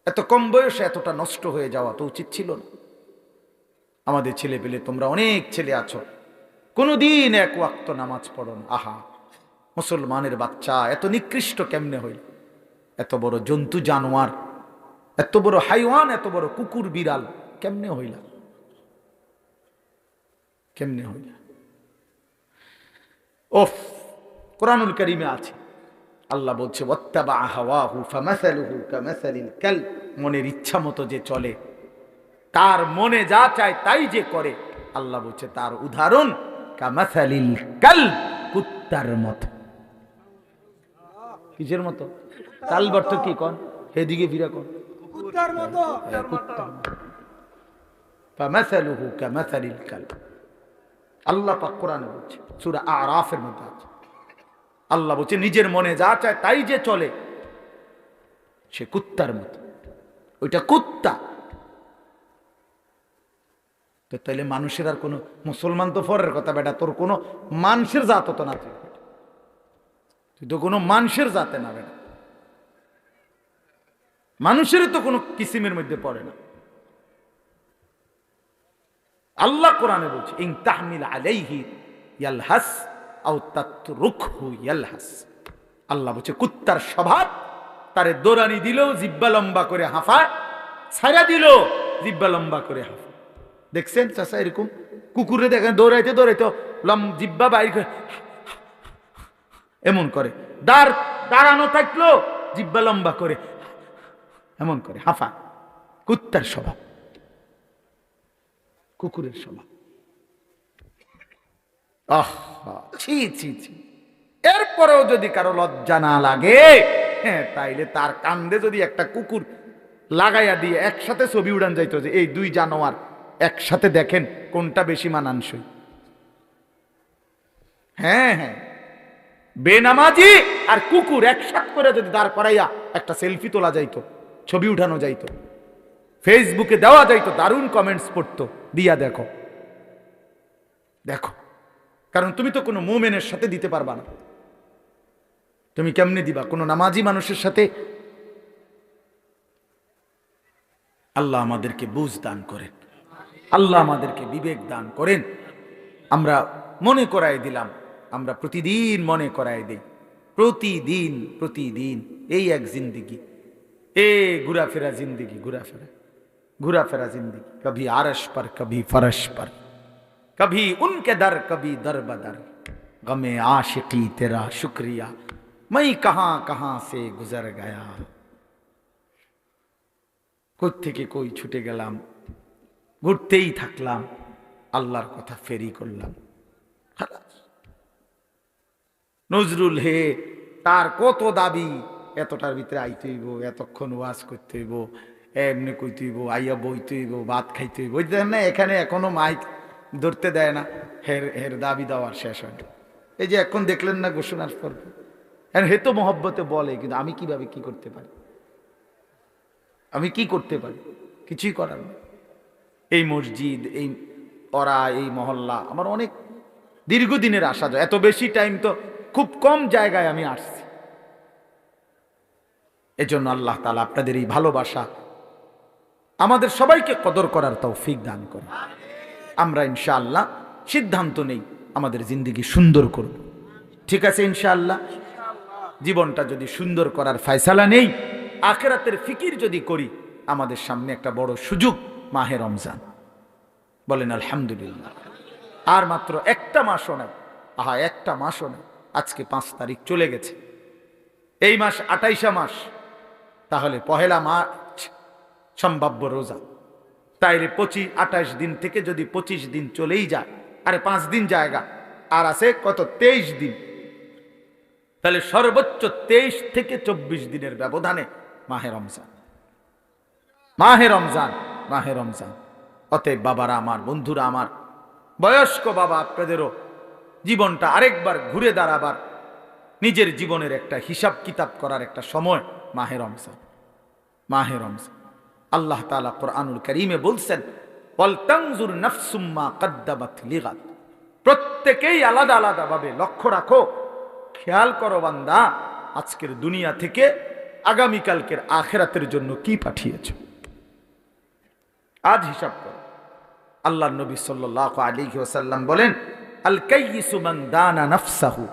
এত কম বয়সে এতটা নষ্ট হয়ে যাওয়া তো উচিত ছিল না। আমাদের ছেলে পেলে, তোমরা অনেক ছেলে আছো, কোনোদিন এক ওয়াক্ত নামাজ পড়ো না। আহা, মুসলমানের বাচ্চা এত নিকৃষ্ট কেমনে হইল? এত বড় জন্তু জানোয়ার, এত বড় হাইওয়ান, এত বড় কুকুর বিড়াল কেমনে হইলা? কেমনে হইলা? ওফ, কোরআনুল কারীমে আছে, আল্লাহ বলছে ওয়াত্তাবা হাওয়াহু ফামাসালুহু কামাসালিল কালব, মনের ইচ্ছা মতো যে চলে, তার মনে যা চায় তাই যে করে, আল্লাহ বলছে তার উদাহরণ কামাসালিল কালব, কুত্তার মতো। কিসের মতো? কালব অর্থ কি কোন? এদিকে ফিরা কোন? কুত্তার মতো। কুত্তার মতো। ফামাসালুহু কামাসালিল কালব, আল্লাহ পাক কোরআনে বলছে, সূরা আরাফের মধ্যে আছে। আল্লাহ বলছে নিজের মনে যা চায় তাই যে চলে, সে কুত্তার মতো। ওইটা কুত্তা। তো তাইলে মানুষের আর কোনো, মুসলমান তো পরের কথা বেটা, তোর কোনো মানুষের জাত তো না, তুই তো কোনো মানুষের জাতে না বেটা, মানুষের তো কোনো কিসিমের মধ্যে পড়ে না। আল্লাহ কোরআনে বলছে ইন তাহমিল আলাইহি ইয়ালহাস আও তাতরুকহু ইয়ালহাস। আল্লাহ বলছে কুত্তার স্বভাব, তারে দৌড়ানি দিলেও জিব্বা লম্বা করে হাঁফায়, ছাড়া দিলেও জিব্বা লম্বা করে হাঁফায়। দেখছেন চাচা এরকম কুকুরে দেখেন দৌড়াইতে দৌড়াইতে জিব্বা বাইর করে এমন করে, দাঁড়ানো থাকলো জিব্বা লম্বা করে এমন করে হাফা। কুত্তার স্বভাব, কুকুরের স্বভাব। ছি ছি ছি। এরপরেও যদি কারো লজ্জা না লাগে, হ্যাঁ, তাইলে তার কান্দে যদি একটা কুকুর লাগাইয়া দিয়ে একসাথে ছবি উড়ান যাইতো যে এই দুই জানোয়ার একসাথে দেখেন কোনটা বেশি মানানসই। হ্যাঁ হ্যাঁ, বেনামাজি আর কুকুর একসাথে করে যদি দাঁড় করাইয়া একটা সেলফি তোলা যাইতো, ছবি উঠানো যাইতো, ফেসবুকে দেওয়া যাইতো, দারুণ কমেন্টস পড়তো, দিয়া দেখো দেখো। কারণ তুমি তো কোনো মুমিনের সাথে দিতে পারবা না, তুমি কেমনে দিবা কোনো নামাজি মানুষের সাথে? আল্লাহ আমাদেরকে বুঝ দান করেন, আল্লাহ আমাদেরকে বিবেক দান করেন। আমরা মনে করাই দিলাম, আমরা প্রতিদিন মনে করাই দেই, প্রতিদিন প্রতিদিন এই এক জিন্দিগি, ঘুরাফেরা জিন্দিগি, ঘুরাফেরা জিন্দিগি। কভি আরশ পর কভি ফরশ পর, कभी उनके दर कभी दर बदर, गमे आशिकी तेरा शुक्रिया मैं कहां कहां से गुजर गया। কই থেকে কই ছুটে গেলাম, ঘুরতেই থাকলাম, আল্লাহর কথা ফেরি করলাম। নজরুল হে, তার কত দাবি, এতটার ভিতরে আইতে হইব, এতক্ষণ ওয়াজ করতে হইব, এমনি কইতে হইব, আইয়া বইতে হইব, ভাত খাইতে হইব। দেখেন না এখানে এখনো মাইক ধরতে দেয় না, হের দাবি দেওয়ার শেষ হয় না। এই যে এখন দেখলেন না ঘোষণার পর, হে তো মহব্বতে বলে, কিন্তু আমি কিভাবে কি করতে পারি, আমি কি করতে পারি? কিছুই করার না। এই মসজিদ, এই ওরা, এই মহল্লা আমার অনেক দীর্ঘদিনের আসা যায়, এত বেশি টাইম তো খুব কম জায়গায় আমি আসছি। এজন্য আল্লাহ তাআলা আপনাদের এই ভালোবাসা আমাদের সবাইকে কদর করার তৌফিক দান করে। আমরা ইনশাআল্লাহ সিদ্ধান্ত নেই আমাদের জিন্দেগি সুন্দর করব, ঠিক আছে ইনশাআল্লাহ। জীবনটা যদি সুন্দর করার ফয়সালা নেই, আখিরাতের ফিকির যদি করি, আমাদের সামনে একটা বড় সুযোগ মাহে রমজান। বলেন আলহামদুলিল্লাহ। আর মাত্র একটা মাসও নাই, একটা মাসও নাই। আজকে 5 তারিখ চলে গেছে, এই মাস 28 মাস, তাহলে 1 মার্চ সম্ভাব্য রোজা। তাইলে 28 দিন থেকে যদি 25 দিন চলেই যায়, আরে 5 দিন জায়গা আর আছে কত, 23 দিন। তাহলে সর্বোচ্চ 23 থেকে 24 দিনের ব্যবধানে মাহে রমজান, মাহে রমজান, মাহে রমজান। অতএব বাবারা আমার, বন্ধুরা আমার, বয়স্ক বাবা, আপনাদেরও জীবনটা আরেকবার ঘুরে দাঁড়াবার, নিজের জীবনের একটা হিসাব কিতাব করার একটা সময় মাহে রমজান, মাহে রমজান। আল্লাহ তাআলা কোরআনুল কারীমে বলছেন, ওয়াল তানজুর নাফসুম মা কদ্দামাত লিগাদ। প্রত্যেকেই আলাদা আলাদা ভাবে লক্ষ্য রাখো, খেয়াল করো বান্দা, আজকের দুনিয়া থেকে আগামীকালকের আখিরাতের জন্য কি পাঠিয়েছো, আজ হিসাব করো। আল্লাহর নবী সাল্লাল্লাহু আলাইহি ওয়াসাল্লাম বলেন, আল কাইয়িসু মান দানা নাফসাহু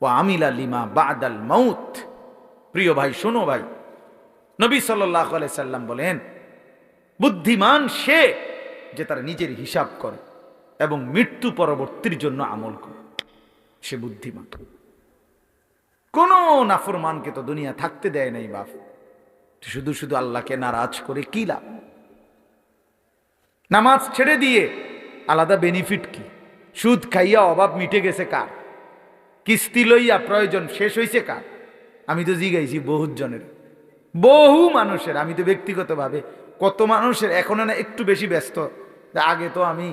ওয়া আমিলা লিমা বাদাল মাউত। প্রিয় ভাই, শোনো ভাই, নবী সাল্লাল্লাহু আলাইহি সাল্লাম বলেন, বুদ্ধিমান সে যে তার নিজের হিসাব করে এবং মৃত্যু পরবর্তীর জন্য আমল করে, সে বুদ্ধিমান। কোন নাফরমানকে তো দুনিয়া থাকতে দেয় নাই বাপ, শুধু শুধু আল্লাহকে নারাজ করে কি লাভ? নামাজ ছেড়ে দিয়ে আলাদা বেনিফিট কি? সুদ খাইয়া অভাব মিটে গেছে কার? কিস্তি লইয়া প্রয়োজন শেষ হয়েছে কার? আমি তো জিগাইছি বহু জনের, বহু মানুষের। আমি তো ব্যক্তিগতভাবে কত মানুষের এখন না একটু বেশি ব্যস্ত। আগে তো আমি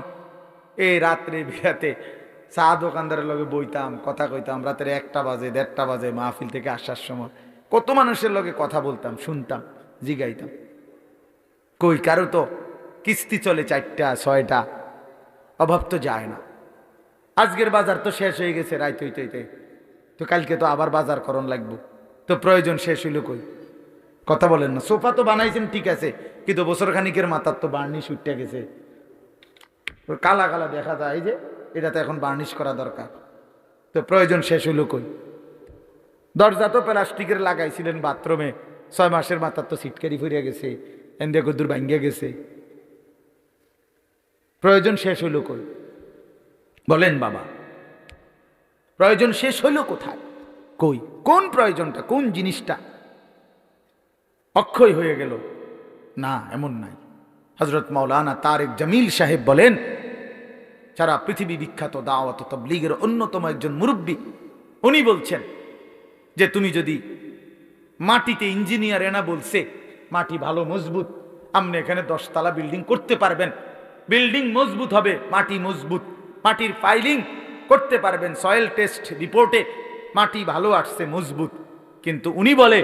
এই রাত্রে বিরাতে চা দোকানদারের লগে বইতাম, কথা কইতাম, রাতের 1টা বাজে 1:30টা বাজে মাহফিল থেকে আসার সময় কত মানুষের লগে কথা বলতাম, শুনতাম, জিগাইতাম। কই কারো তো কিস্তি চলে 4টা 6টা, অভাব তো যায় না। আজকের বাজার তো শেষ হয়ে গেছে রাইত হইতে হইতে, তো কালকে তো আবার বাজার করণ লাগবো, তো প্রয়োজন শেষ হইল কই? কথা বলেন না। সোফা তো বানাইছেন ঠিক আছে, কিন্তু বছর খানিকের মাথার তো বার্নিশ উঠতে গেছে, কালা কালা দেখা যায়, এই যে এটা তো এখন বার্নিশ করা দরকার, তো প্রয়োজন শেষ হইল কই? দরজা তো প্লাস্টিকের লাগাইছিলেন বাথরুমে, 6 মাসের মাথার তো সিটকারি ফুরিয়ে গেছে, এন্দিয়া কদ্দুর ভাঙ্গিয়া গেছে। প্রয়োজন শেষ হইল কই? বলেন বাবা, প্রয়োজন শেষ হইল কোথায়? কই? কোন প্রয়োজনটা, কোন জিনিসটা অক্ষয় হয়ে গেল? না, এমন নাই। হযরত মাওলানা তারেক জামিল সাহেব বলেন, সারা পৃথিবী বিখ্যাত দাওয়াত ও তাবলীগের অন্যতম একজন মুরব্বী, উনি বলছেন যে তুমি যদি মাটিতে, ইঞ্জিনিয়ার এনা বলছে মাটি ভালো মজবুত, আপনি এখানে 10 তলা বিল্ডিং করতে পারবেন, বিল্ডিং মজবুত হবে, মাটি মজবুত, মাটির ফাইলিং করতে পারবেন, সয়েল টেস্ট রিপোর্টে মাটি ভালো আসছে, মজবুত। কিন্তু উনি বলে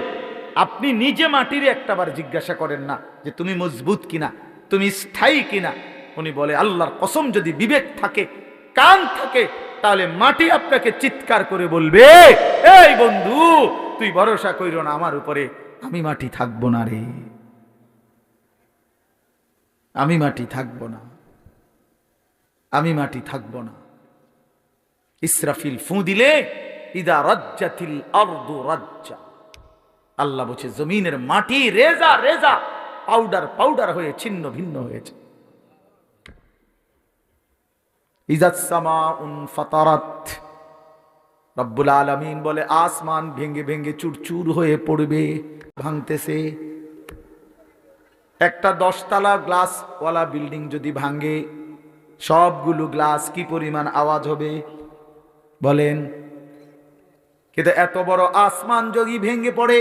আপনি নিজে মাটির একটাবার জিজ্ঞাসা করেন না যে তুমি মজবুত কিনা, তুমি স্থায়ী কিনা। উনি বলে আল্লাহর কসম, যদি বিবেক থাকে, কান থাকে, তাহলে মাটি আপনাকে চিৎকার করে বলবে, এই বন্ধু তুই ভরসা কইরো না আমার উপরে, আমি মাটি থাকবো না রে, আমি মাটি থাকবো না, আমি মাটি থাকবো না। ইসরাফিল ফু দিলে ইদা রাজ্জাতিল আরদু রাজ্জা, আল্লাহ বলছে জমিনের মাটি রেজা রেজা, পাউডার পাউডার হয়ে ছিন্ন ভিন্ন হয়েছে। ইজাস সামাউন ফাতারাত, রব্বুল আলামিন বলে আসমান ভেঙে ভেঙে চুরচুর হয়ে পড়বে, ভাঙতেছে। একটা 10 তলা গ্লাসওয়ালা বিল্ডিং যদি ভাঙে, সবগুলো গ্লাস কি পরিমাণ আওয়াজ হবে বলেন? কিন্তু এত বড় আসমান যদি ভেঙে পড়ে,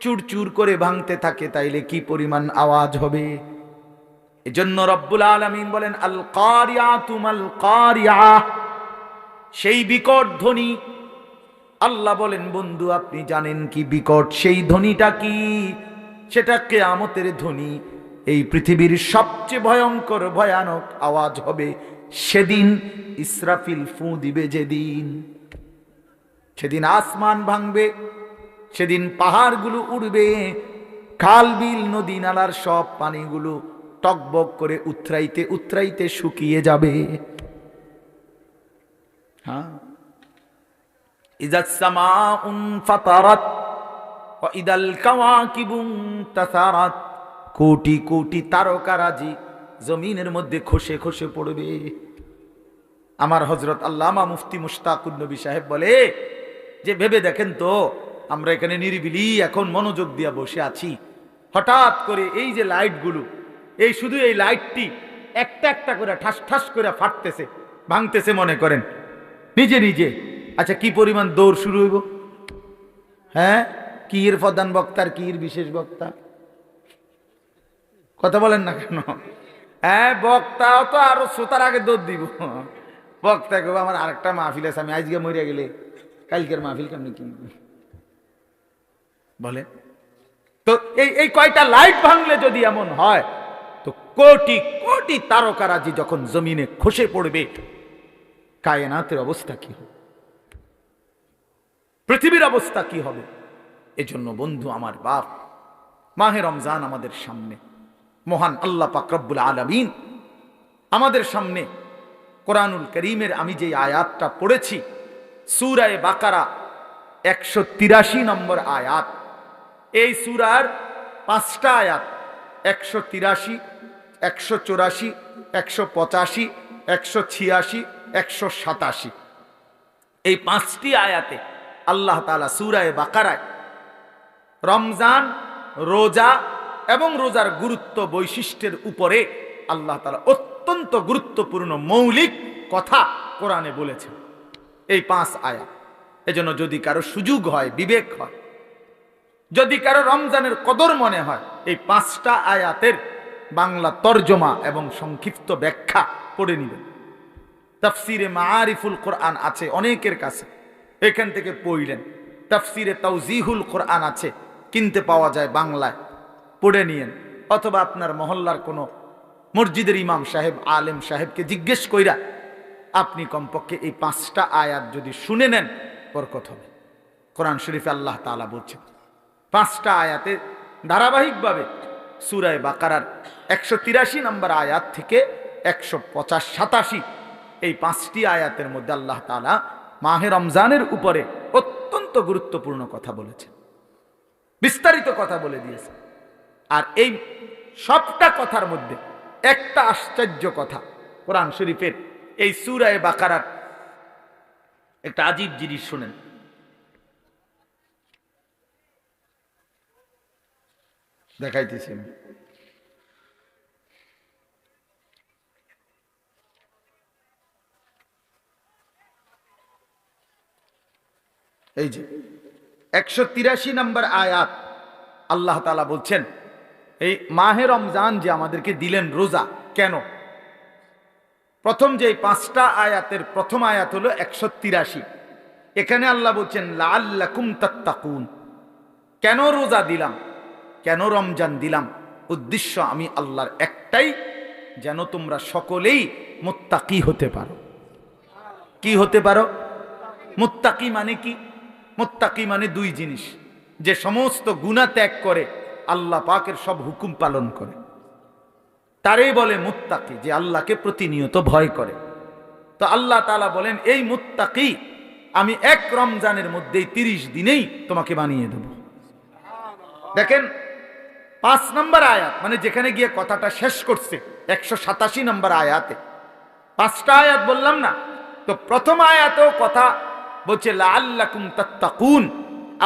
চুরচুর করে ভাঙতে থাকে, তাইলে কি পরিমাণ আওয়াজ হবে? এজন্য রব্বুল আলামিন বলেন আল কারিয়াতু মাল কারিয়া, সেই বিকট ধ্বনি। আল্লাহ বলেন বন্ধু আপনি জানেন কি বিকট সেই ধ্বনিটা কি? সেটা কিয়ামতের ধ্বনি। এই পৃথিবীর সবচেয়ে ভয়ঙ্কর ভয়ানক আওয়াজ হবে সেদিন ইসরাফিল ফু দিবে যেদিন। সেদিন আসমান ভাঙবে, সেদিন পাহাড়গুলো উড়বে, খাল বিল নদী নালার সব পানিগুলো টকবক করে উতরাইতে উতরাইতে শুকিয়ে যাবে। হ্যাঁ, ইজাস সামাউন ফাতারাত ওয়া ইদাল কাওয়াকিবু তাসারাত, কোটি কোটি তারকারাজি জমিনের মধ্যে খসে খসে পড়বে। আমার হযরত আল্লামা মুফতি মুশতাকুন নবী সাহেব বলে যে ভেবে দেখেন তো, আমরা এখানে নিরিবিলি এখন মনোযোগ দিয়ে বসে আছি, হঠাৎ করে এই যে লাইটগুলো, এই শুধু এই লাইটটি একটা একটা করে ঠাস ঠাস করে ফাটতেছে, ভাঙতেছে মনে করেন নিজে নিজে। আচ্ছা কি পরিমাণ দৌড় শুরু হইব? হ্যাঁ, কি এর প্রধান বক্তার, কি এর বিশেষ বক্তা, কথা বলেন না কেন? হ্যাঁ, বক্তাও তো আরো শ্রোতার আগে দৌড় দিব। বক্তা কেউ আমার আরেকটা মাহফিল আছে, আমি আজকে মরিয়া গেলে কালকের মাহফিল কেমনি কি বলে? তো এই কয়টা লাইট ভাঙলে যদি এমন হয়, তো কোটি কোটি তারকারাজি যখন জমিনে খসে পড়বে, কায়নাতের অবস্থা কি হবে, পৃথিবীর অবস্থা কি হবে? এজন্য বন্ধু আমার বাপ, মাহে রমজান আমাদের সামনে, মহান আল্লাহ পাক রব্বুল আলামিন আমাদের সামনে কোরআনুল করিমের আমি যে আয়াতটা পড়েছি, সূরা বাকারা 183 নম্বর আয়াত। এই সূরার 5টা আয়াত 183, 184, 185, 186, 187, এই 5টি আয়াতে আল্লাহ তাআলা সূরা বাকারায় রমজান, রোজা এবং রোজার গুরুত্ব বৈশিষ্ট্যের উপরে আল্লাহ তাআলা অত্যন্ত গুরুত্বপূর্ণ মৌলিক কথা কোরআনে বলেছেন এই 5 আয়াত। এজন্য যদি কারো সুযোগ হয়, বিবেক হয়, যদি কারো রমজানের কদর মনে হয়, এই 5টা আয়াতের বাংলা তরজমা এবং সংক্ষিপ্ত ব্যাখ্যা পড়ে নেবেন। তাফসিরে মাআরিফুল কোরআন আছে অনেকের কাছে, এখান থেকে পড়লেন। তাফসিরে তাওজিহুল কোরআন আছে, কিনতে পাওয়া যায় বাংলায়, পড়ে নিয়েন। অথবা আপনার মহল্লার কোনো মসজিদের ইমাম সাহেব, আলেম সাহেবকে জিজ্ঞেস কইরা আপনি কমপক্ষে এই 5টা আয়াত যদি শুনে নেন, বরকত হবে। কোরআন শরীফে আল্লাহ তাআলা বলছেন 5টা আয়াতে ধারাবাহিকভাবে সূরা বাকারার 183 নম্বর আয়াত থেকে 185-87 এই 5টি আয়াতের মধ্যে আল্লাহ তাআলা মাহে রমজানের উপরে অত্যন্ত গুরুত্বপূর্ণ কথা বলেছেন, বিস্তারিত কথা বলে দিয়েছে। আর এই সবটা কথার মধ্যে একটা আশ্চর্য কথা, কোরআন শরীফের এই সূরা বাকারার একটা আজীব জিনিস শুনেন। দেখাইতেছি আমি। এই যে 183 নম্বর আয়াত, আল্লাহ তাআলা বলছেন এই মাহে রমজান যে আমাদেরকে দিলেন রোজা কেন। প্রথম যে 5টা আয়াতের প্রথম আয়াত হলো 183। এখানে আল্লাহ বলছেন লাআল্লাকুম তাত্তাকুন, কেন রোজা দিলাম, কেন রমজান দিলাম, উদ্দেশ্য আমি আল্লাহর একটাই, যেন তোমরা সকলেই মুত্তাকি হতে পারো। কি হতে পারো? মুত্তাকি মানে কি? মুত্তাকি মানে দুই জিনিস, যে সমস্ত গুনাহ ত্যাগ করে আল্লাহ পাকের সব হুকুম পালন করে, তারই বলে মুত্তাকি, যে আল্লাহকে প্রতিনিয়ত ভয় করে। তো আল্লাহ তাআলা বলেন এই মুত্তাকি আমি এক রমজানের মধ্যেই 30 দিনেই তোমাকে বানিয়ে দেব। দেখেন 5 নম্বর আয়াত, মানে যেখানে গিয়ে কথাটা শেষ করছে 187 নম্বর আয়াতে, 5টা আয়াত বললাম না, তো প্রথম আয়াতেও কথা বলছে লাআল্লাকুম তাত্তাকুন,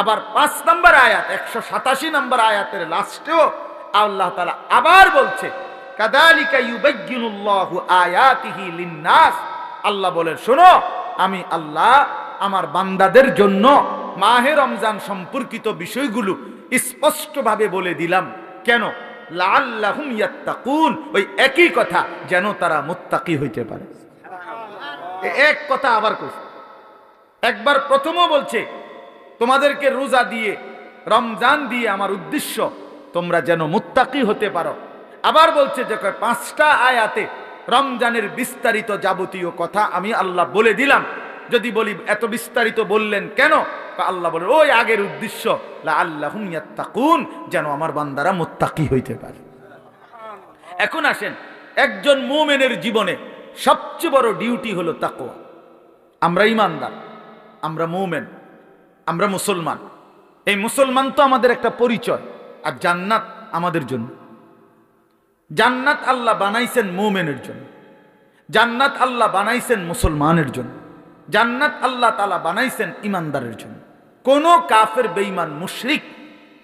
আবার 5 নম্বর আয়াত 187 নম্বর আয়াতের লাস্টেও আল্লাহ তাআলা আবার বলছে কাযালিকা ইউবায়্যিনুল্লাহু আয়াতিহি লিন-নাস। আল্লাহ বলেন শোনো, আমি আল্লাহ আমার বান্দাদের জন্য মাহে রমজান সম্পর্কিত বিষয়গুলো স্পষ্টভাবে বলে দিলাম। কেন? লাআল্লাহুম ইয়াত্তাকুন, ওই একই কথা, যেন তারা মুত্তাকি হইতে পারে। এক কথা আবার কইছে, একবার প্রথমও বলছে তোমাদেরকে রোজা দিয়ে রমজান দিয়ে আমার উদ্দেশ্য তোমরা যেন মুত্তাকি হতে পারো। আবার বলছে যে 5টা আয়াতে রমজানের বিস্তারিত যাবতীয় কথা আমি আল্লাহ বলে দিলাম। যদি বলি এত বিস্তারিত বললেন কেন? আল্লাহ বলে ওই আগের উদ্দেশ্য লাআল্লাহুম ইয়াত্তাকুন, যেন আমার বান্দারা মুত্তাকি হইতে পারে। এখন আসেন, একজন মুমিনের জীবনে সবচেয়ে বড় ডিউটি হলো তাকওয়া। আমরা ঈমানদার, আমরা মুমিন, আমরা মুসলমান। এই মুসলমান তো আমাদের একটা পরিচয়, আর জান্নাত আমাদের জন্য। জান্নাত আল্লাহ বানাইছেন মুমিনের জন্য, জান্নাত আল্লাহ বানাইছেন মুসলমানের জন্য, জান্নাত আল্লাহ তাআলা বানাইছেন ঈমানদারের জন্য। কোন কাফের বেঈমান মুশরিক,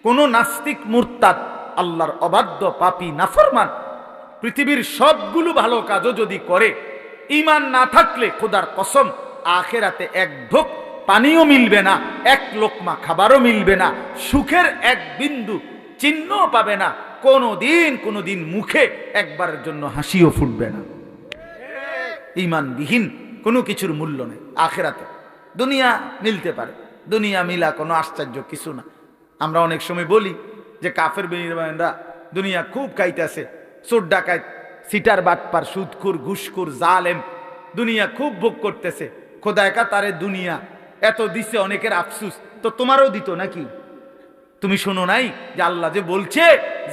কোন নাস্তিক মুরতাদ, আল্লাহর অবাধ্য পাপী নাফরমান পৃথিবীর সবগুলো ভালো কাজও যদি করে, ঈমান না থাকলে খোদার কসম আখিরাতে এক ঢোক পানিও মিলবে না, এক লোকমা খাবারও মিলবে না, সুখের এক বিন্দু চিহ্নও পাবে না, কোনোদিন মুখে একবারের জন্য হাসিও ফুটবে না। ঈমানবিহীন কোনো কিছুর মূল্য নেই আখিরাতে। দুনিয়া মিলতে পারে, দুনিয়া মিলা কোনো আশ্চর্য কিছু না। আমরা অনেক সময় বলি যে কাফের বেঈমানরা দুনিয়া খুব খাইতেছে, চোর ডাকাত, সিটার বাটপার, সুদখোর, ঘুষখোর, জালেম দুনিয়া খুব ভোগ করতেছে। খোদা একা তারে দুনিয়া এত দিছে, অনেকের আফসুস, তো তোমারও দিত নাকি? তুমি শোনো নাই যে আল্লাহ যে বলছে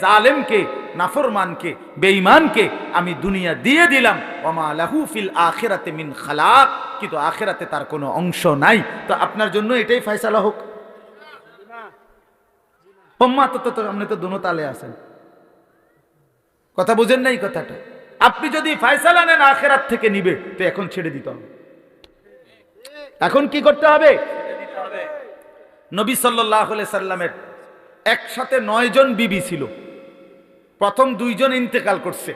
জালেমকে, নাফরমানকে, বেঈমানকে আমি দুনিয়া দিয়ে দিলাম, ওমা লাহু ফিল আখিরাতি মিন খালাক, কিন্তু আখিরাতে তার কোনো অংশ নাই। তো আপনার জন্য এটাই ফয়সালা হোক। ওম্মা তো আপনি তো দোনো তালে আছেন, কথা বুঝেন নাই কথাটা। আপনি যদি ফয়সালা নেন আখিরাত থেকে নিবে, তো এখন ছেড়ে দিতে হবে। এখন কি করতে হবে? নবী সাল্লাল্লাহু আলাইহি সাল্লামের একসাথে 9 জন বিবি ছিল। প্রথম 2 জন ইন্তেকাল করছে